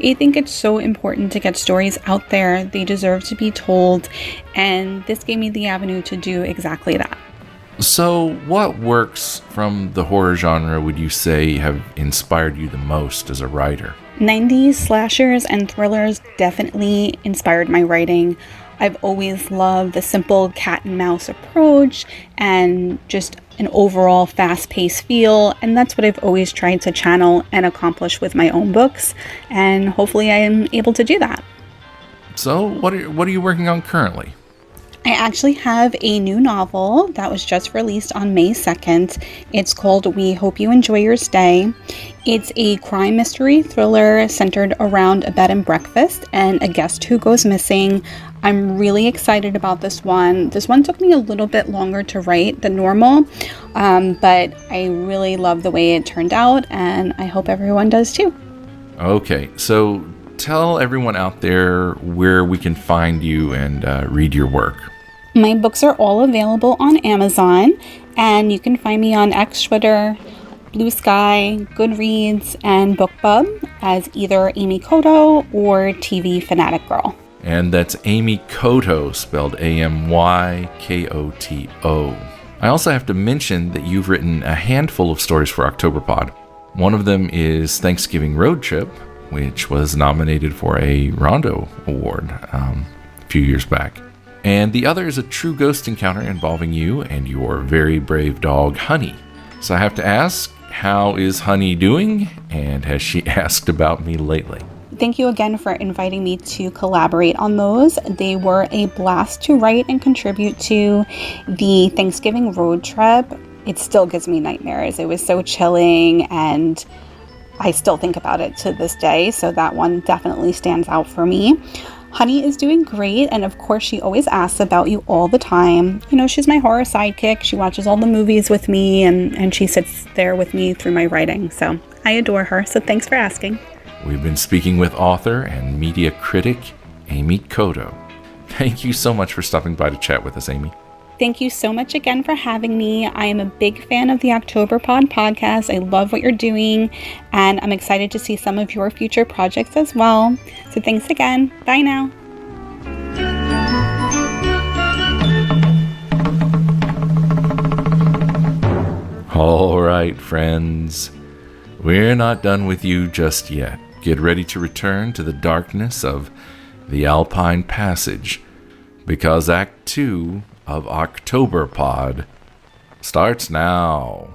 I think it's so important to get stories out there. They deserve to be told, and this gave me the avenue to do exactly that. So, what works from the horror genre would you say have inspired you the most as a writer? 90s slashers and thrillers definitely inspired my writing. I've always loved the simple cat and mouse approach and just an overall fast-paced feel, and that's what I've always tried to channel and accomplish with my own books, and hopefully I am able to do that. So, what are you working on currently? I actually have a new novel that was just released on May 2nd. It's called We Hope You Enjoy Your Stay. It's a crime mystery thriller centered around a bed and breakfast and a guest who goes missing. I'm really excited about this one. This one took me a little bit longer to write than normal, but I really love the way it turned out, and I hope everyone does too. Okay, so tell everyone out there where we can find you and read your work. My books are all available on Amazon, and you can find me on X, Twitter, Blue Sky, Goodreads, and BookBub as either Amy Koto or TV Fanatic Girl. And that's Amy Koto, spelled Amykoto. I also have to mention that you've written a handful of stories for Octoberpod. One of them is Thanksgiving Road Trip, which was nominated for a Rondo Award a few years back. And the other is a true ghost encounter involving you and your very brave dog, Honey. So I have to ask, how is Honey doing? And has she asked about me lately? Thank you again for inviting me to collaborate on those. They were a blast to write and contribute to. The Thanksgiving road trip, it still gives me nightmares. It was so chilling, and I still think about it to this day, so that one definitely stands out for me. Honey is doing great, and of course she always asks about you all the time. You know, she's my horror sidekick. She watches all the movies with me, and she sits there with me through my writing. So I adore her, so thanks for asking. We've been speaking with author and media critic Amy Koto. Thank you so much for stopping by to chat with us, Amy. Thank you so much again for having me. I am a big fan of the Octoberpod podcast. I love what you're doing, and I'm excited to see some of your future projects as well. So thanks again. Bye now. All right, friends. We're not done with you just yet. Get ready to return to the darkness of the Alpine Passage, because Act 2 of Octoberpod starts now.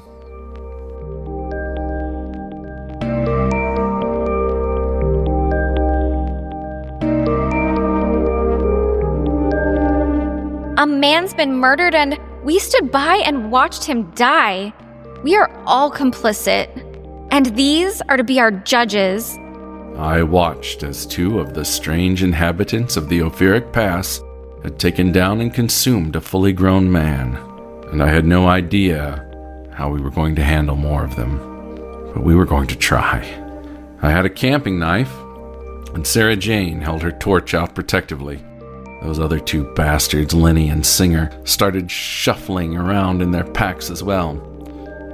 A man's been murdered and we stood by and watched him die. We are all complicit. And these are to be our judges. I watched as two of the strange inhabitants of the Ophiric Pass had taken down and consumed a fully grown man, and I had no idea how we were going to handle more of them. But we were going to try. I had a camping knife, and Sarah Jane held her torch out protectively. Those other two bastards, Lenny and Singer, started shuffling around in their packs as well.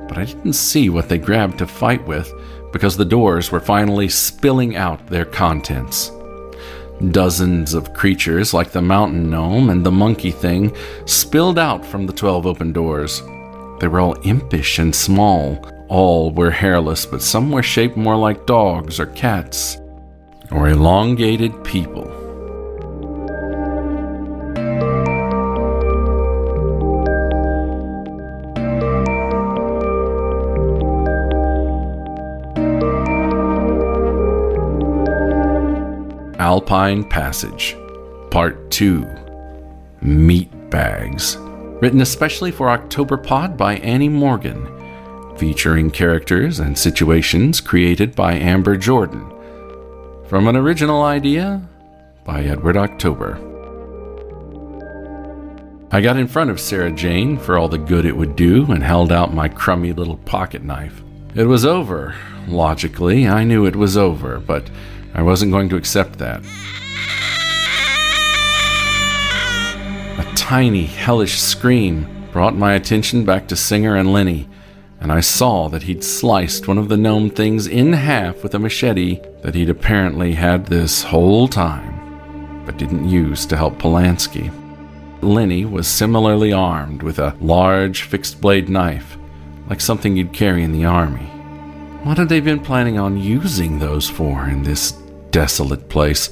But I didn't see what they grabbed to fight with, because the doors were finally spilling out their contents. Dozens of creatures like the mountain gnome and the monkey thing spilled out from the 12 open doors. They were all impish and small. All were hairless, but some were shaped more like dogs or cats, or elongated people. Alpine Passage, Part 2, Meat Bags, written especially for Octoberpod by Annie Morgan, featuring characters and situations created by Amber Jourdan, from an original idea by Edward October. I got in front of Sarah Jane for all the good it would do and held out my crummy little pocket knife. It was over. Logically, I knew it was over, but I wasn't going to accept that. A tiny, hellish scream brought my attention back to Singer and Lenny, and I saw that he'd sliced one of the gnome things in half with a machete that he'd apparently had this whole time, but didn't use to help Polanski. Lenny was similarly armed with a large fixed-blade knife, like something you'd carry in the army. What had they been planning on using those for in this desolate place?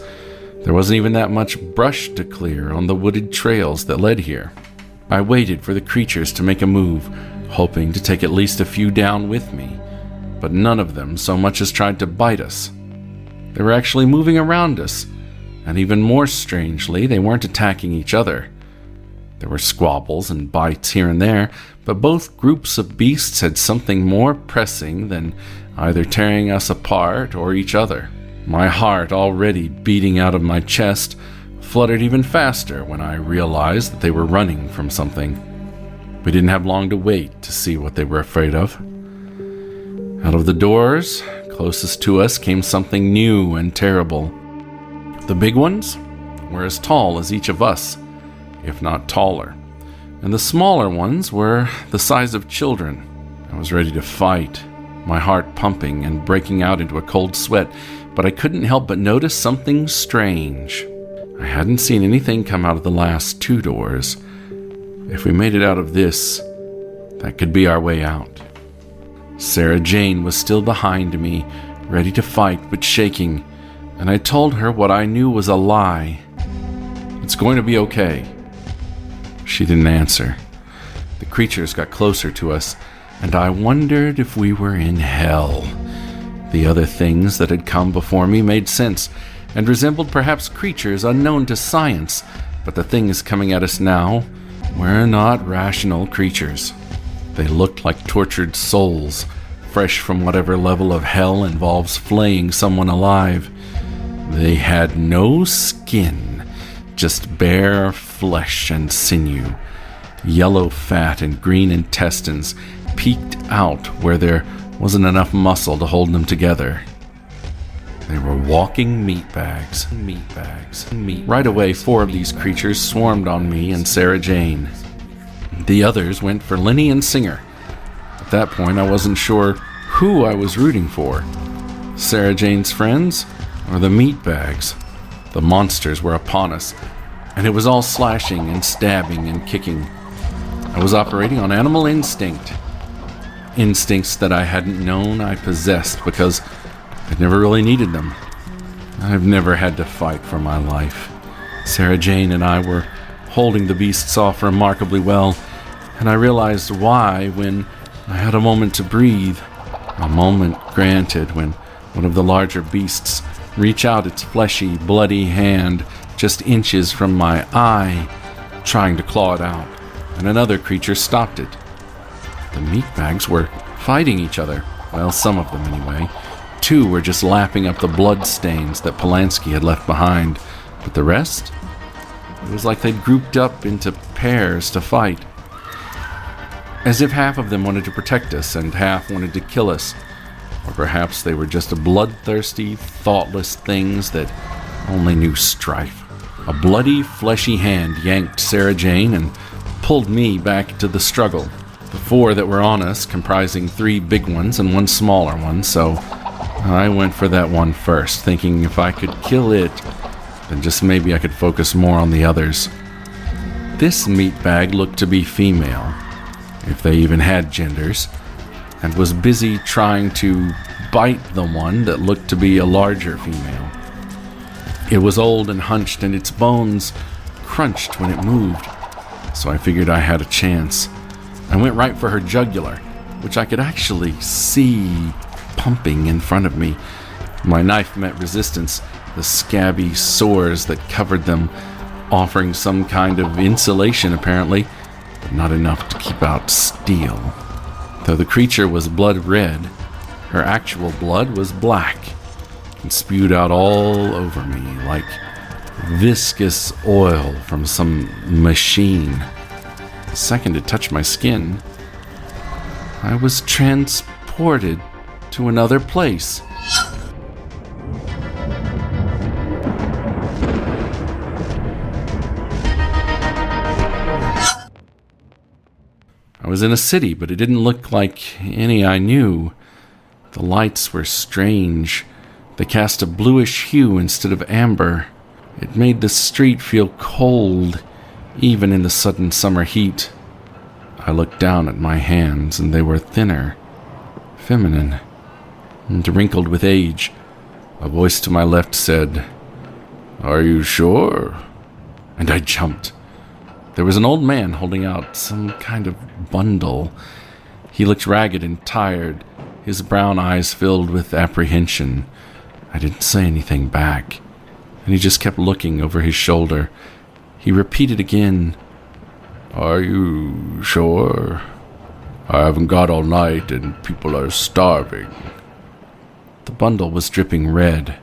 There wasn't even that much brush to clear on the wooded trails that led here. I waited for the creatures to make a move, hoping to take at least a few down with me, but none of them so much as tried to bite us. They were actually moving around us, and even more strangely, they weren't attacking each other. There were squabbles and bites here and there, but both groups of beasts had something more pressing than either tearing us apart or each other. My heart, already beating out of my chest, fluttered even faster when I realized that they were running from something. We didn't have long to wait to see what they were afraid of. Out of the doors closest to us came something new and terrible. The big ones were as tall as each of us, if not taller, and the smaller ones were the size of children. I was ready to fight, my heart pumping and breaking out into a cold sweat, but I couldn't help but notice something strange. I hadn't seen anything come out of the last two doors. If we made it out of this, that could be our way out. Sarah Jane was still behind me, ready to fight but shaking, and I told her what I knew was a lie. "It's going to be okay." She didn't answer. The creatures got closer to us, and I wondered if we were in hell. The other things that had come before me made sense and resembled perhaps creatures unknown to science, but the things coming at us now were not rational creatures. They looked like tortured souls, fresh from whatever level of hell involves flaying someone alive. They had no skin, just bare flesh and sinew. Yellow fat and green intestines peeked out where there wasn't enough muscle to hold them together. They were walking meat bags. Right away, 4 of these creatures swarmed on me and Sarah Jane. The others went for Lenny and Singer. At that point, I wasn't sure who I was rooting for. Sarah Jane's friends or the meat bags? The monsters were upon us, and it was all slashing and stabbing and kicking. I was operating on animal instinct. Instincts that I hadn't known I possessed because I'd never really needed them. I've never had to fight for my life. Sarah Jane and I were holding the beasts off remarkably well, and I realized why when I had a moment to breathe. A moment granted when one of the larger beasts reached out its fleshy, bloody hand just inches from my eye, trying to claw it out, and another creature stopped it. The meatbags were fighting each other. Well, some of them anyway. 2 were just lapping up the blood stains that Polanski had left behind, but the rest? It was like they'd grouped up into pairs to fight. As if half of them wanted to protect us and half wanted to kill us. Or perhaps they were just bloodthirsty, thoughtless things that only knew strife. A bloody, fleshy hand yanked Sarah Jane and pulled me back into the struggle. The 4 that were on us comprising 3 big ones and 1 smaller one, so I went for that one first, thinking if I could kill it, then just maybe I could focus more on the others. This meatbag looked to be female, if they even had genders, and was busy trying to bite the one that looked to be a larger female. It was old and hunched, and its bones crunched when it moved, so I figured I had a chance. I went right for her jugular, which I could actually see pumping in front of me. My knife met resistance, the scabby sores that covered them, offering some kind of insulation apparently, but not enough to keep out steel. Though the creature was blood red, her actual blood was black and spewed out all over me like viscous oil from some machine. The second it touched my skin, I was transported to another place. I was in a city, but it didn't look like any I knew. The lights were strange. They cast a bluish hue instead of amber. It made the street feel cold, even in the sudden summer heat. I looked down at my hands, and they were thinner, feminine, and wrinkled with age. A voice to my left said, "Are you sure?" And I jumped. There was an old man holding out some kind of bundle. He looked ragged and tired, his brown eyes filled with apprehension. I didn't say anything back, and he just kept looking over his shoulder. He repeated again, "Are you sure? I haven't got all night and people are starving." The bundle was dripping red.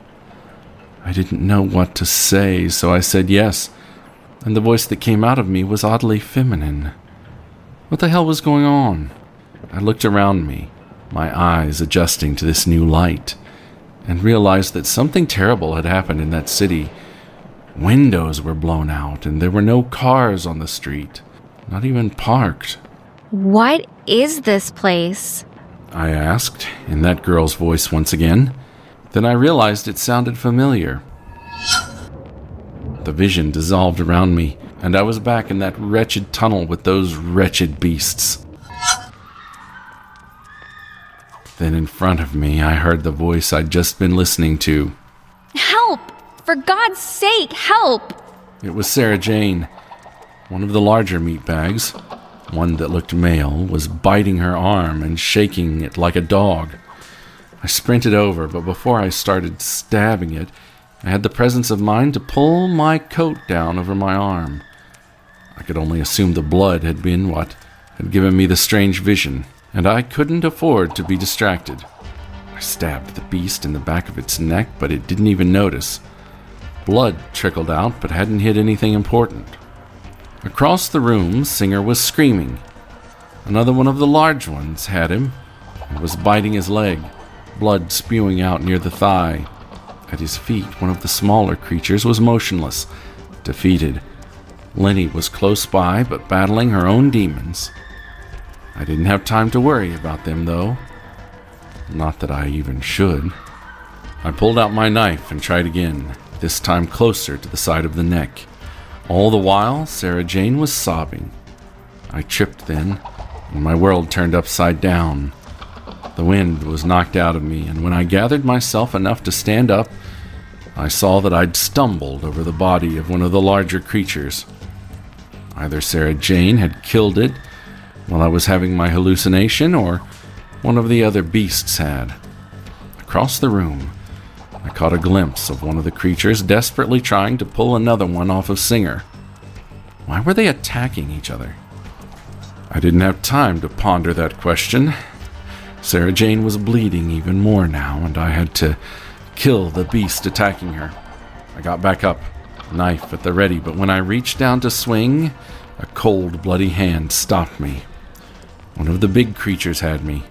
I didn't know what to say, so I said yes, and the voice that came out of me was oddly feminine. What the hell was going on? I looked around me, my eyes adjusting to this new light, and realized that something terrible had happened in that city. Windows were blown out, and there were no cars on the street, not even parked. What is this place? I asked, in that girl's voice once again. Then I realized it sounded familiar. The vision dissolved around me, and I was back in that wretched tunnel with those wretched beasts. Then in front of me, I heard the voice I'd just been listening to. Help! For God's sake, help! It was Sarah Jane. One of the larger meatbags, one that looked male, was biting her arm and shaking it like a dog. I sprinted over, but before I started stabbing it, I had the presence of mind to pull my coat down over my arm. I could only assume the blood had been what had given me the strange vision, and I couldn't afford to be distracted. I stabbed the beast in the back of its neck, but it didn't even notice. Blood trickled out, but hadn't hit anything important. Across the room, Singer was screaming. Another one of the large ones had him and was biting his leg, blood spewing out near the thigh. At his feet, one of the smaller creatures was motionless, defeated. Lenny was close by, but battling her own demons. I didn't have time to worry about them, though. Not that I even should. I pulled out my knife and tried again, this time closer to the side of the neck. All the while, Sarah Jane was sobbing. I tripped then, and my world turned upside down. The wind was knocked out of me, and when I gathered myself enough to stand up, I saw that I'd stumbled over the body of one of the larger creatures. Either Sarah Jane had killed it while I was having my hallucination, or one of the other beasts had. Across the room, I caught a glimpse of one of the creatures desperately trying to pull another one off of Singer. Why were they attacking each other? I didn't have time to ponder that question. Sarah Jane was bleeding even more now, and I had to kill the beast attacking her. I got back up, knife at the ready, but when I reached down to swing, a cold, bloody hand stopped me. One of the big creatures had me.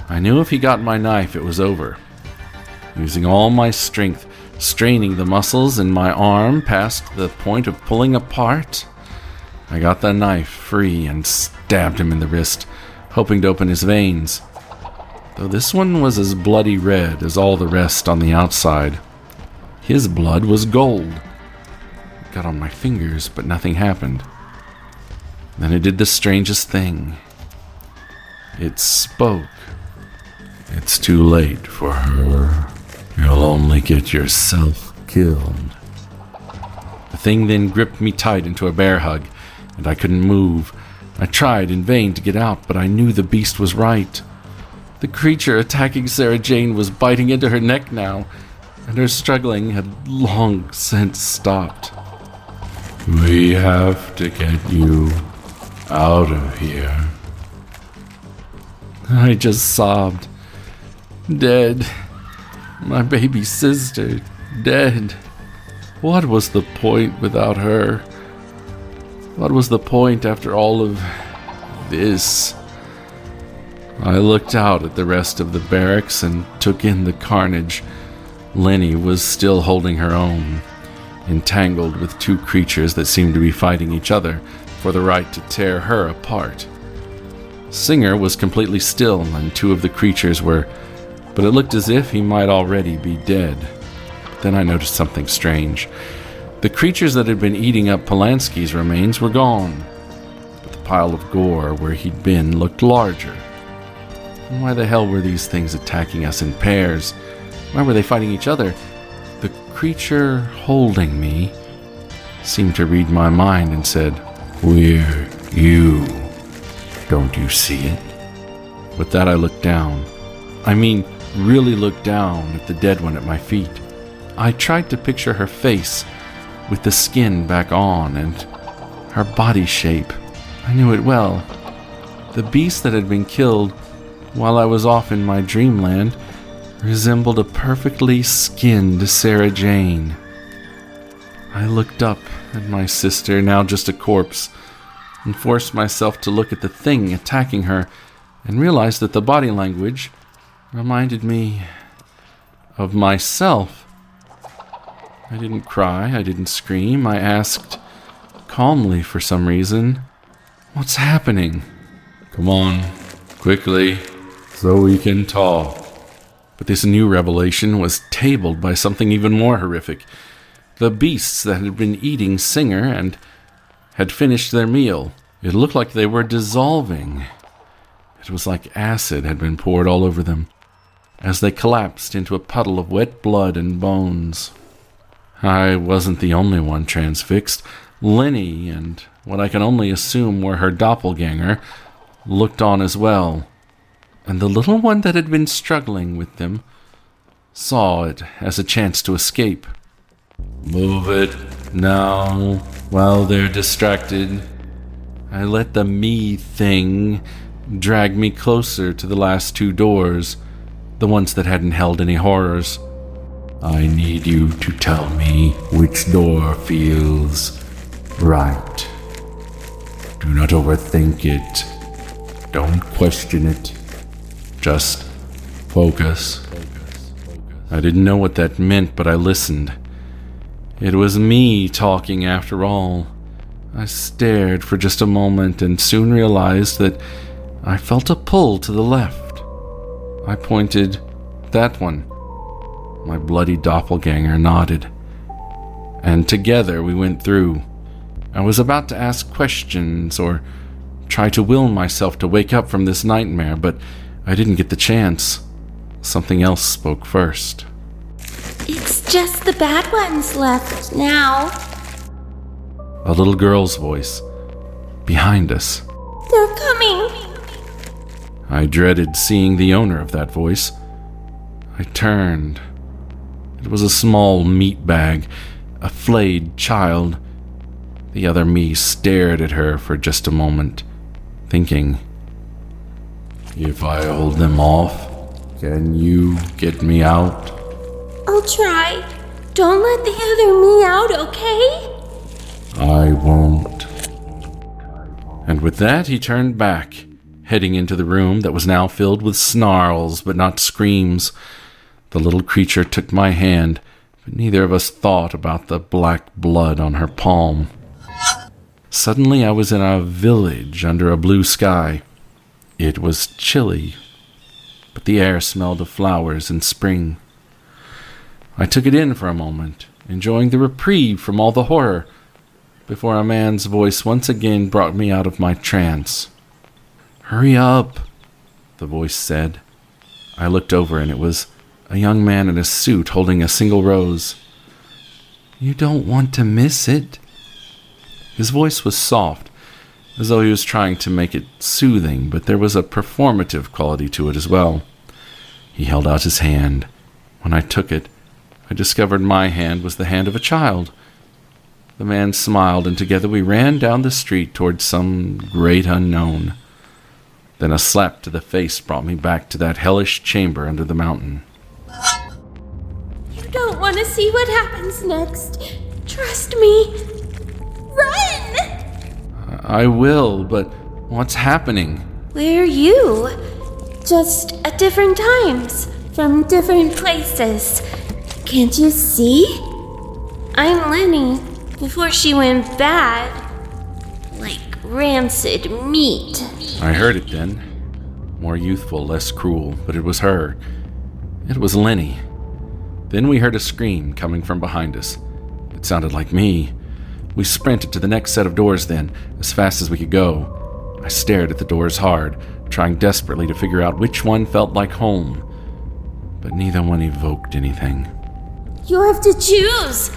I knew if he got my knife, it was over. Using all my strength, straining the muscles in my arm past the point of pulling apart, I got the knife free and stabbed him in the wrist, hoping to open his veins. Though this one was as bloody red as all the rest on the outside. His blood was gold. It got on my fingers, but nothing happened. Then it did the strangest thing. It spoke. It's too late for her. You'll only get yourself killed. The thing then gripped me tight into a bear hug, and I couldn't move. I tried in vain to get out, but I knew the beast was right. The creature attacking Sarah Jane was biting into her neck now, and her struggling had long since stopped. We have to get you out of here. I just sobbed. Dead. My baby sister, dead. What was the point without her? What was the point after all of this? I looked out at the rest of the barracks and took in the carnage. Lenny was still holding her own, entangled with two creatures that seemed to be fighting each other for the right to tear her apart. Singer was completely still, and two of the creatures were, but it looked as if he might already be dead. But then I noticed something strange. The creatures that had been eating up Polanski's remains were gone, but the pile of gore where he'd been looked larger. And why the hell were these things attacking us in pairs? Why were they fighting each other? The creature holding me seemed to read my mind and said, "We're you. Don't you see it?" With that I looked down. I mean, really looked down at the dead one at my feet. I tried to picture her face with the skin back on and her body shape. I knew it well. The beast that had been killed while I was off in my dreamland resembled a perfectly skinned Sarah Jane. I looked up at my sister, now just a corpse, and forced myself to look at the thing attacking her and realized that the body language reminded me of myself. I didn't cry, I didn't scream. I asked, calmly for some reason, "What's happening?" "Come on, quickly, so we can talk." But this new revelation was tabled by something even more horrific. The beasts that had been eating Singer and had finished their meal. It looked like they were dissolving. It was like acid had been poured all over them, as they collapsed into a puddle of wet blood and bones. I wasn't the only one transfixed. Lenny, and what I can only assume were her doppelganger, looked on as well. and the little one that had been struggling with them saw it as a chance to escape. Move it now, while they're distracted. I let the me thing drag me closer to the last two doors, the ones that hadn't held any horrors. I need you to tell me which door feels right. Do not overthink it. Don't question it. Just focus. I didn't know what that meant, but I listened. It was me talking after all. I stared for just a moment and soon realized that I felt a pull to the left. I pointed. That one. My bloody doppelganger nodded. And together we went through. I was about to ask questions or try to will myself to wake up from this nightmare, but I didn't get the chance. Something else spoke first. It's just the bad ones left now. A little girl's voice. Behind us. They're coming. I dreaded seeing the owner of that voice. I turned. It was a small meat bag, a flayed child. The other me stared at her for just a moment, thinking, if I hold them off, can you get me out? I'll try. Don't let the other me out, okay? I won't. And with that, he turned back, heading into the room that was now filled with snarls, but not screams. The little creature took my hand, but neither of us thought about the black blood on her palm. Suddenly, I was in a village under a blue sky. It was chilly, but the air smelled of flowers and spring. I took it in for a moment, enjoying the reprieve from all the horror, before a man's voice once again brought me out of my trance. Hurry up, the voice said. I looked over and it was a young man in a suit holding a single rose. You don't want to miss it. His voice was soft, as though he was trying to make it soothing, but there was a performative quality to it as well. He held out his hand. When I took it, I discovered my hand was the hand of a child. The man smiled, and together we ran down the street towards some great unknown. Then a slap to the face brought me back to that hellish chamber under the mountain. You don't want to see what happens next. Trust me. Run! I will, but what's happening? Where are you? Just at different times, from different places. Can't you see? I'm Lenny, before she went bad. Like rancid meat. I heard it then. More youthful, less cruel, but it was her. It was Lenny. Then we heard a scream coming from behind us. It sounded like me. We sprinted to the next set of doors then, as fast as we could go. I stared at the doors hard, trying desperately to figure out which one felt like home. But neither one evoked anything. You have to choose!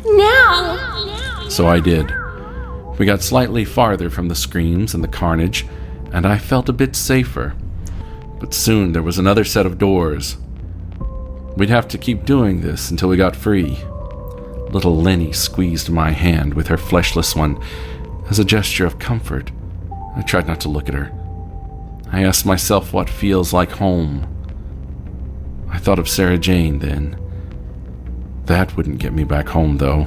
Now! So I did. We got slightly farther from the screams and the carnage, and I felt a bit safer. But soon there was another set of doors. We'd have to keep doing this until we got free. Little Lenny squeezed my hand with her fleshless one as a gesture of comfort. I tried not to look at her. I asked myself what feels like home. I thought of Sarah Jane then. That wouldn't get me back home, though.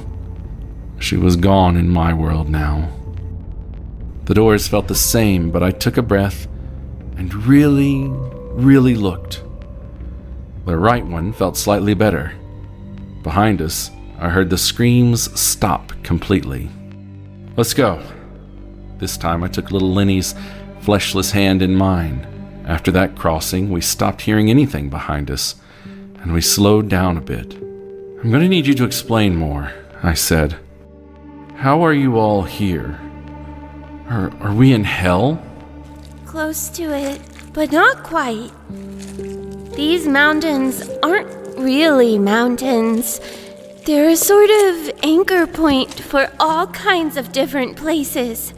She was gone in my world now. The doors felt the same, but I took a breath and really looked. The right one felt slightly better. Behind us, I heard the screams stop completely. Let's go. This time I took little Lenny's fleshless hand in mine. After that crossing, we stopped hearing anything behind us, and we slowed down a bit. I'm going to need you to explain more, I said. How are you all here? Are we in hell? Close to it, but not quite. These mountains aren't really mountains. They're a sort of anchor point for all kinds of different places.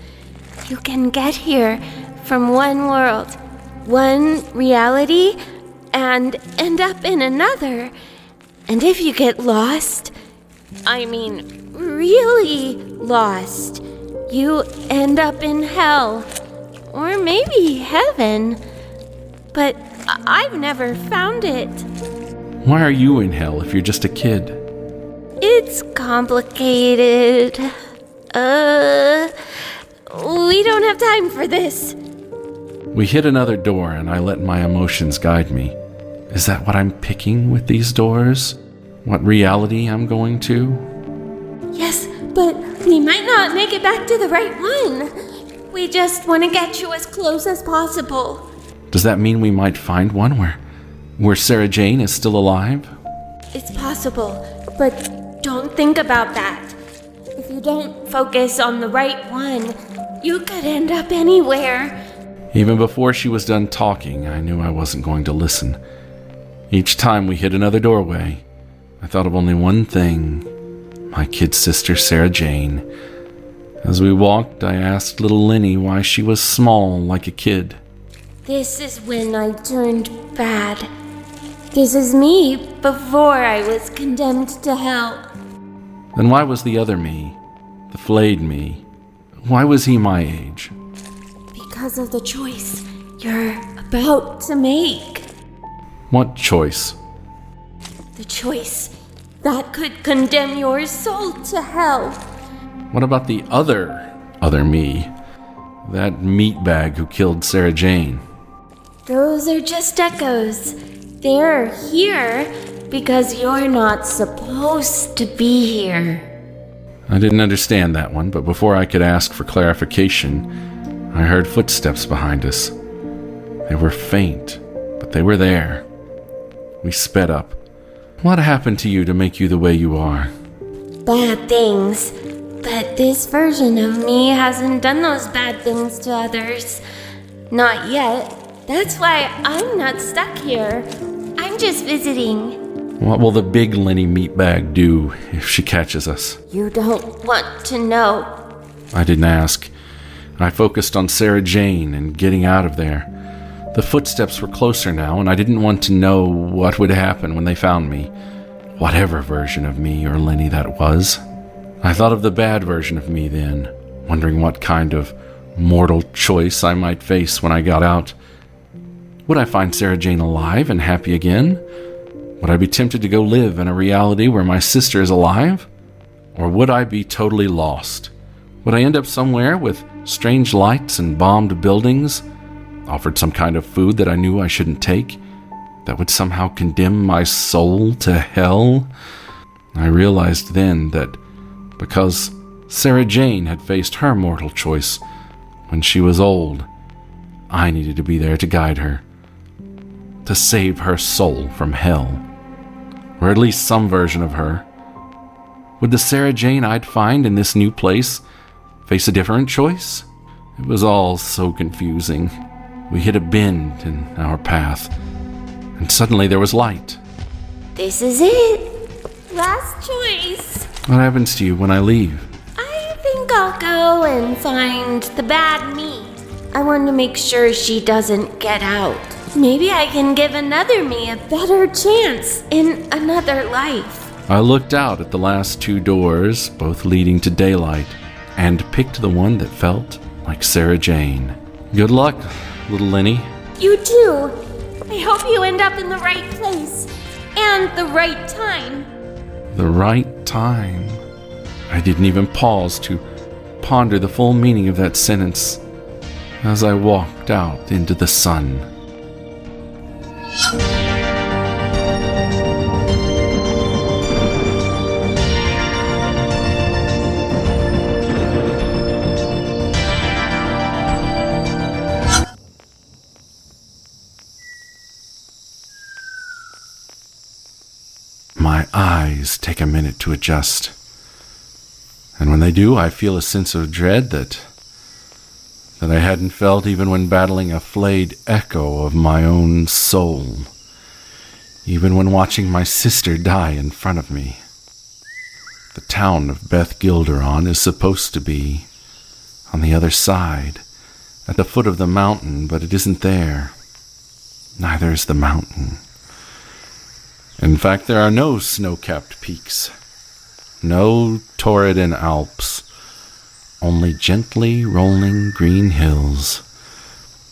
You can get here from one world one reality and end up in another. And if you get lost, really lost, you end up in hell. Or maybe heaven. But I've never found it. Why are you in hell if you're just a kid? It's complicated. We don't have time for this. We hit another door and I let my emotions guide me. Is that what I'm picking with these doors? What reality I'm going to? Yes, but we might not make it back to the right one. We just want to get you as close as possible. Does that mean we might find one where Sarah Jane is still alive? It's possible, but don't think about that. If you don't focus on the right one, you could end up anywhere. Even before she was done talking, I knew I wasn't going to listen. Each time we hit another doorway, I thought of only one thing: my kid sister, Sarah Jane. As we walked, I asked little Lenny why she was small like a kid. This is when I turned bad. This is me before I was condemned to hell. Then why was the other me, the flayed me, why was he my age? Because of the choice you're about to make. What choice? The choice that could condemn your soul to hell. What about the other me? That meatbag who killed Sarah Jane? Those are just echoes. They're here because you're not supposed to be here. I didn't understand that one, but before I could ask for clarification, I heard footsteps behind us. They were faint, but they were there. We sped up. What happened to you to make you the way you are? Bad things. But this version of me hasn't done those bad things to others. Not yet. That's why I'm not stuck here. I'm just visiting. What will the big Lenny meatbag do if she catches us? You don't want to know. I didn't ask. I focused on Sarah Jane and getting out of there. The footsteps were closer now, and I didn't want to know what would happen when they found me. Whatever version of me or Lenny that was. I thought of the bad version of me then, wondering what kind of mortal choice I might face when I got out. Would I find Sarah Jane alive and happy again? Would I be tempted to go live in a reality where my sister is alive? Or would I be totally lost? Would I end up somewhere with strange lights and bombed buildings, offered some kind of food that I knew I shouldn't take, that would somehow condemn my soul to hell? I realized then that because Sarah Jane had faced her mortal choice when she was old, I needed to be there to guide her, to save her soul from hell, or at least some version of her. Would the Sarah Jane I'd find in this new place face a different choice? It was all so confusing. We hit a bend in our path, and suddenly there was light. This is it. Last choice. What happens to you when I leave? I think I'll go and find the bad me. I want to make sure she doesn't get out. Maybe I can give another me a better chance in another life. I looked out at the last two doors, both leading to daylight, and picked the one that felt like Sarah Jane. Good luck, little Lenny. You too. I hope you end up in the right place and the right time. The right time. I didn't even pause to ponder the full meaning of that sentence as I walked out into the sun. My eyes take a minute to adjust. And when they do, I feel a sense of dread that I hadn't felt even when battling a flayed echo of my own soul. Even when watching my sister die in front of me. The town of Beth Gilderon is supposed to be on the other side, at the foot of the mountain, but it isn't there. neither is the mountain. In fact, there are no snow-capped peaks, no torrid Alps, only gently rolling green hills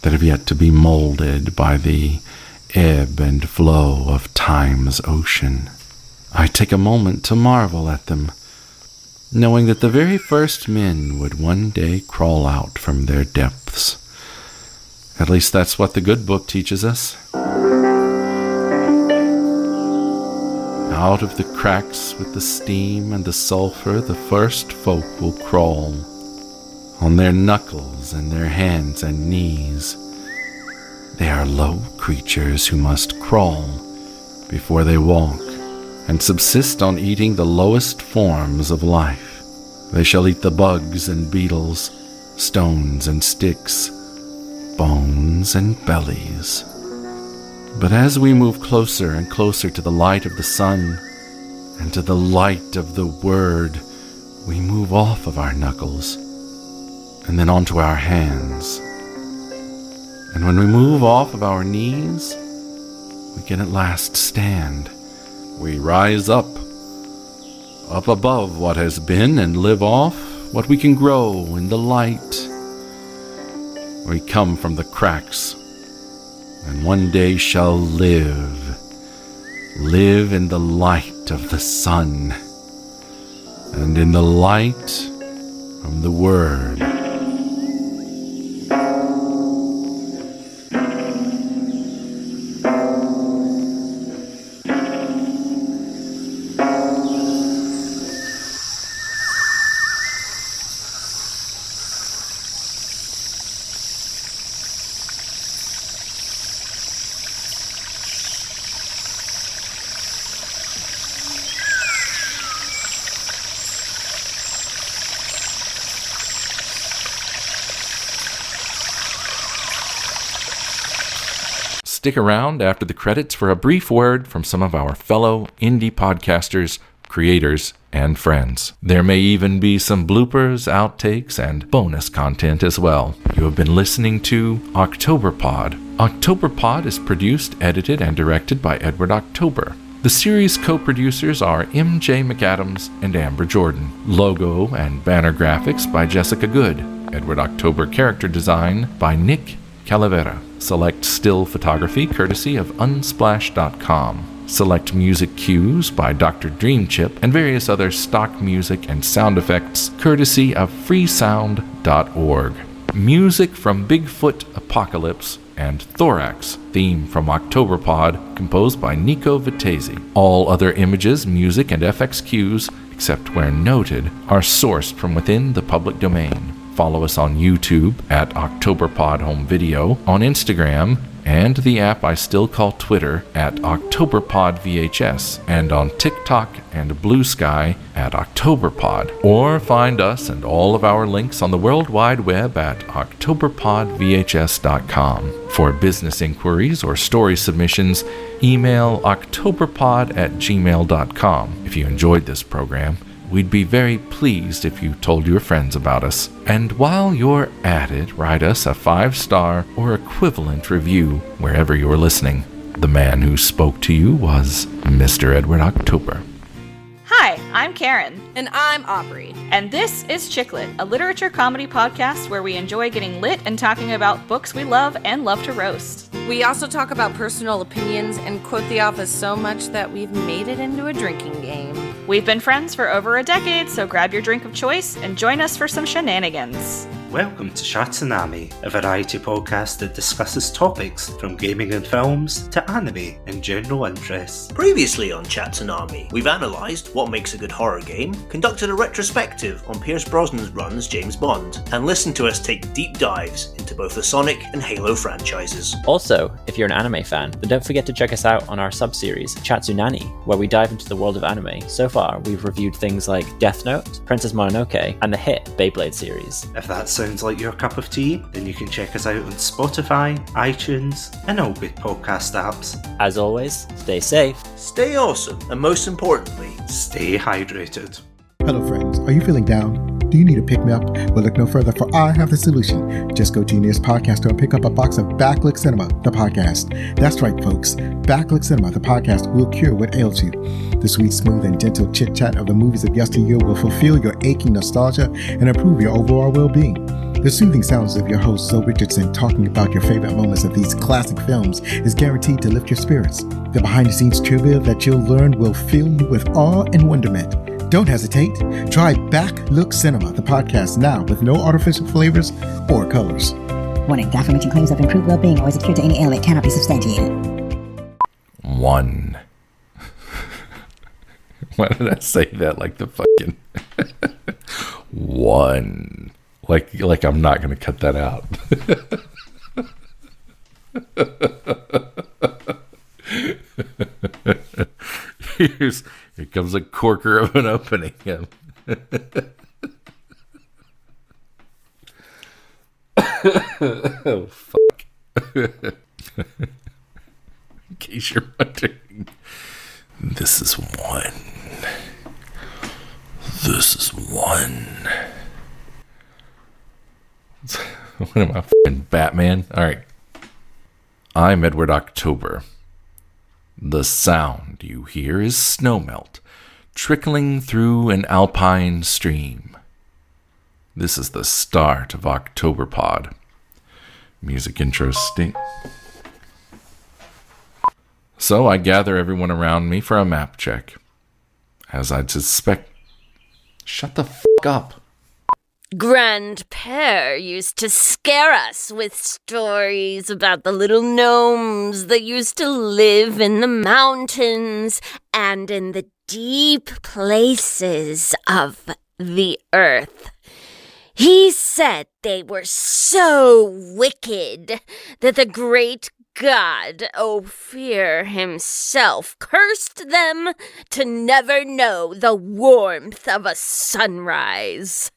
that have yet to be molded by the ebb and flow of time's ocean. I take a moment to marvel at them, knowing that the very first men would one day crawl out from their depths. At least that's what the good book teaches us. Out of the cracks with the steam and the sulfur, the first folk will crawl, on their knuckles and their hands and knees. They are low creatures who must crawl before they walk, and subsist on eating the lowest forms of life. They shall eat the bugs and beetles, stones and sticks, bones and bellies. But as we move closer and closer to the light of the sun and to the light of the Word, we move off of our knuckles and then onto our hands. And when we move off of our knees, we can at last stand. We rise up above what has been, and live off what we can grow in the light. We come from the cracks, and one day shall live in the light of the sun, and in the light from the Word. Stick around after the credits for a brief word from some of our fellow indie podcasters, creators, and friends. There may even be some bloopers, outtakes, and bonus content as well. You have been listening to Octoberpod. Octoberpod is produced, edited, and directed by Edward October. The series co-producers are MJ McAdams and Amber Jourdan. Logo and banner graphics by Jessica Good. Edward October character design by Nick Calavera. Select still photography courtesy of Unsplash.com. Select music cues by Dr. Dreamchip and various other stock music and sound effects courtesy of freesound.org. Music from Bigfoot Apocalypse and Thorax, theme from Octoberpod, composed by Nico Vitezi. All other images, music, and FX cues, except where noted, are sourced from within the public domain. Follow us on YouTube at Octoberpod Home Video, on Instagram, and the app I still call Twitter at Octoberpod VHS, and on TikTok and Blue Sky at Octoberpod. Or find us and all of our links on the World Wide Web at Octoberpodvhs.com. For business inquiries or story submissions, email octoberpod@gmail.com. If you enjoyed this program, we'd be very pleased if you told your friends about us. And while you're at it, write us a 5-star or equivalent review wherever you're listening. The man who spoke to you was Mr. Edward October. Hi, I'm Karen. And I'm Aubrey. And this is Chicklit, a literature comedy podcast where we enjoy getting lit and talking about books we love and love to roast. We also talk about personal opinions and quote The Office so much that we've made it into a drinking game. We've been friends for over a decade, so grab your drink of choice and join us for some shenanigans. Welcome to Shatsunami, a variety podcast that discusses topics from gaming and films to anime and general interests. Previously on Chatsunami, we've analysed what makes a good horror game, conducted a retrospective on Pierce Brosnan's run as James Bond, and listened to us take deep dives into both the Sonic and Halo franchises. Also, if you're an anime fan, then don't forget to check us out on our sub-series, Chatsunani, where we dive into the world of anime. So far, we've reviewed things like Death Note, Princess Mononoke, and the hit Beyblade series. If that sounds like your cup of tea, then you can check us out on Spotify, iTunes, and all good podcast apps. As always, stay safe, stay awesome, and most importantly, stay hydrated. Hello friends, are you feeling down? Do you need a pick-me-up? Well, look no further, for I have the solution. Just go to your nearest podcast store and pick up a box of Backlook Cinema, the podcast. That's right, folks. Backlook Cinema, the podcast, will cure what ails you. The sweet, smooth, and gentle chit-chat of the movies of yesteryear will fulfill your aching nostalgia and improve your overall well-being. The soothing sounds of your host, Zoe Richardson, talking about your favorite moments of these classic films is guaranteed to lift your spirits. The behind-the-scenes trivia that you'll learn will fill you with awe and wonderment. Don't hesitate. Try Backlook Cinema, the podcast, now with no artificial flavors or colors. Warning, the aforementioned claims of improved well-being or as a cure to any ailment cannot be substantiated. 1. Why did I say that like the fucking 1? Like I'm not going to cut that out. Here comes a corker of an opening. Oh, fuck. In case you're wondering, this is 1. This is 1. What am I, fucking Batman? All right. I'm Edward October. The sound you hear is snowmelt trickling through an alpine stream. This is the start of Octoberpod. Music intro sting. So I gather everyone around me for a map check. As I'd suspect... Shut the fuck up. Grandpère used to scare us with stories about the little gnomes that used to live in the mountains and in the deep places of the earth. He said they were so wicked that the great god Ophir himself cursed them to never know the warmth of a sunrise.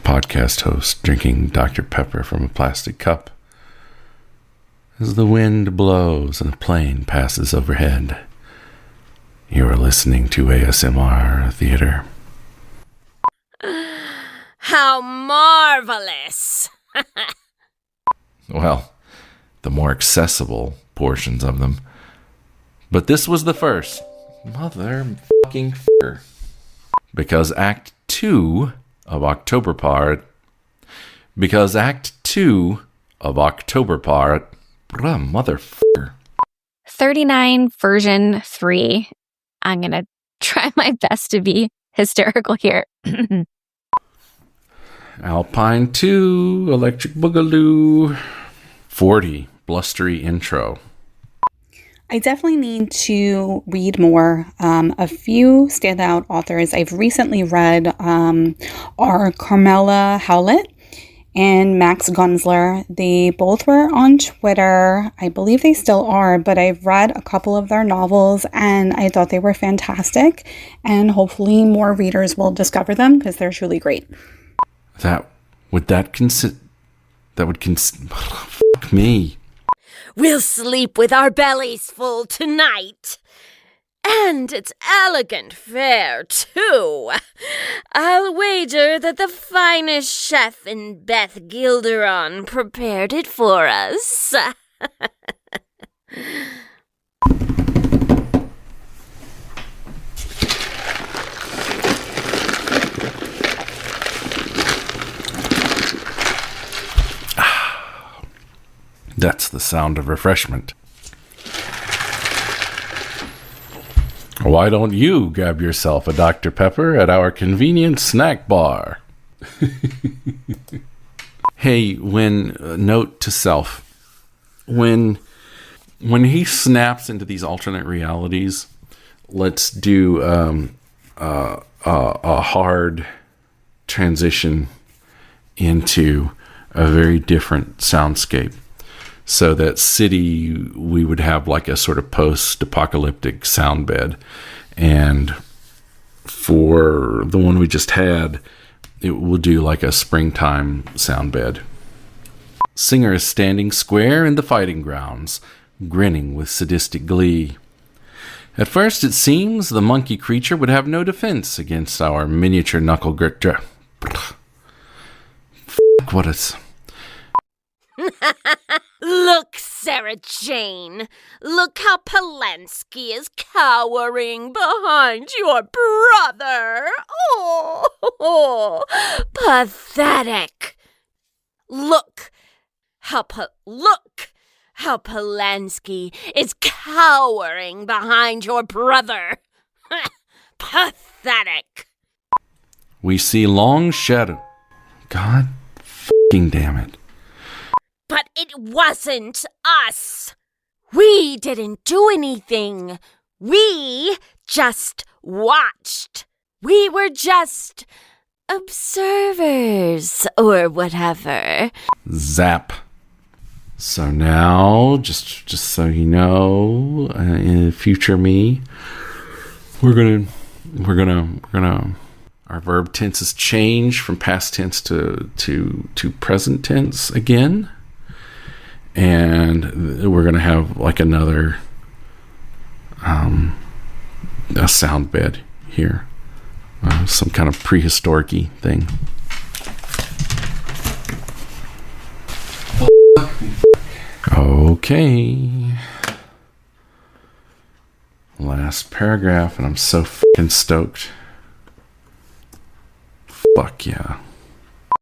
Podcast host drinking Dr. Pepper from a plastic cup. As the wind blows and a plane passes overhead, you are listening to ASMR Theater. How marvelous! Well, the more accessible portions of them. But this was the first. Motherfucking f***er. Because Act 2 of Octoberpod. 39 version 3. I'm going to try my best to be hysterical here. Alpine 2, Electric Boogaloo. 40, blustery intro. I definitely need to read more. A few standout authors I've recently read are Carmela Howlett and Max Gunzler. They both were on Twitter. I believe they still are, but I've read a couple of their novels and I thought they were fantastic. And hopefully more readers will discover them because they're truly great. Fuck me. We'll sleep with our bellies full tonight. And it's elegant fare, too. I'll wager that the finest chef in Beth Gilderon prepared it for us. That's the sound of refreshment. Why don't you grab yourself a Dr. Pepper at our convenient snack bar? Hey, note to self, when he snaps into these alternate realities, let's do a hard transition into a very different soundscape. So that city, we would have like a sort of post-apocalyptic sound bed. And for the one we just had, it will do like a springtime sound bed. Singer is standing square in the fighting grounds, grinning with sadistic glee. At first, it seems the monkey creature would have no defense against our miniature knuckle gritter. What is... Look, Sarah Jane. Look how Polanski is cowering behind your brother. Oh, pathetic. Look how Polanski is cowering behind your brother. Pathetic. We see long shadow. God fucking damn it. But it wasn't us. We didn't do anything. We just watched. We were just observers or whatever. Zap. So now, just so you know, in future me, we're gonna, our verb tenses change from past tense to present tense again. And we're going to have like another a sound bed here. Some kind of prehistoric-y thing. Okay. Last paragraph, and I'm so fucking stoked. Fuck yeah.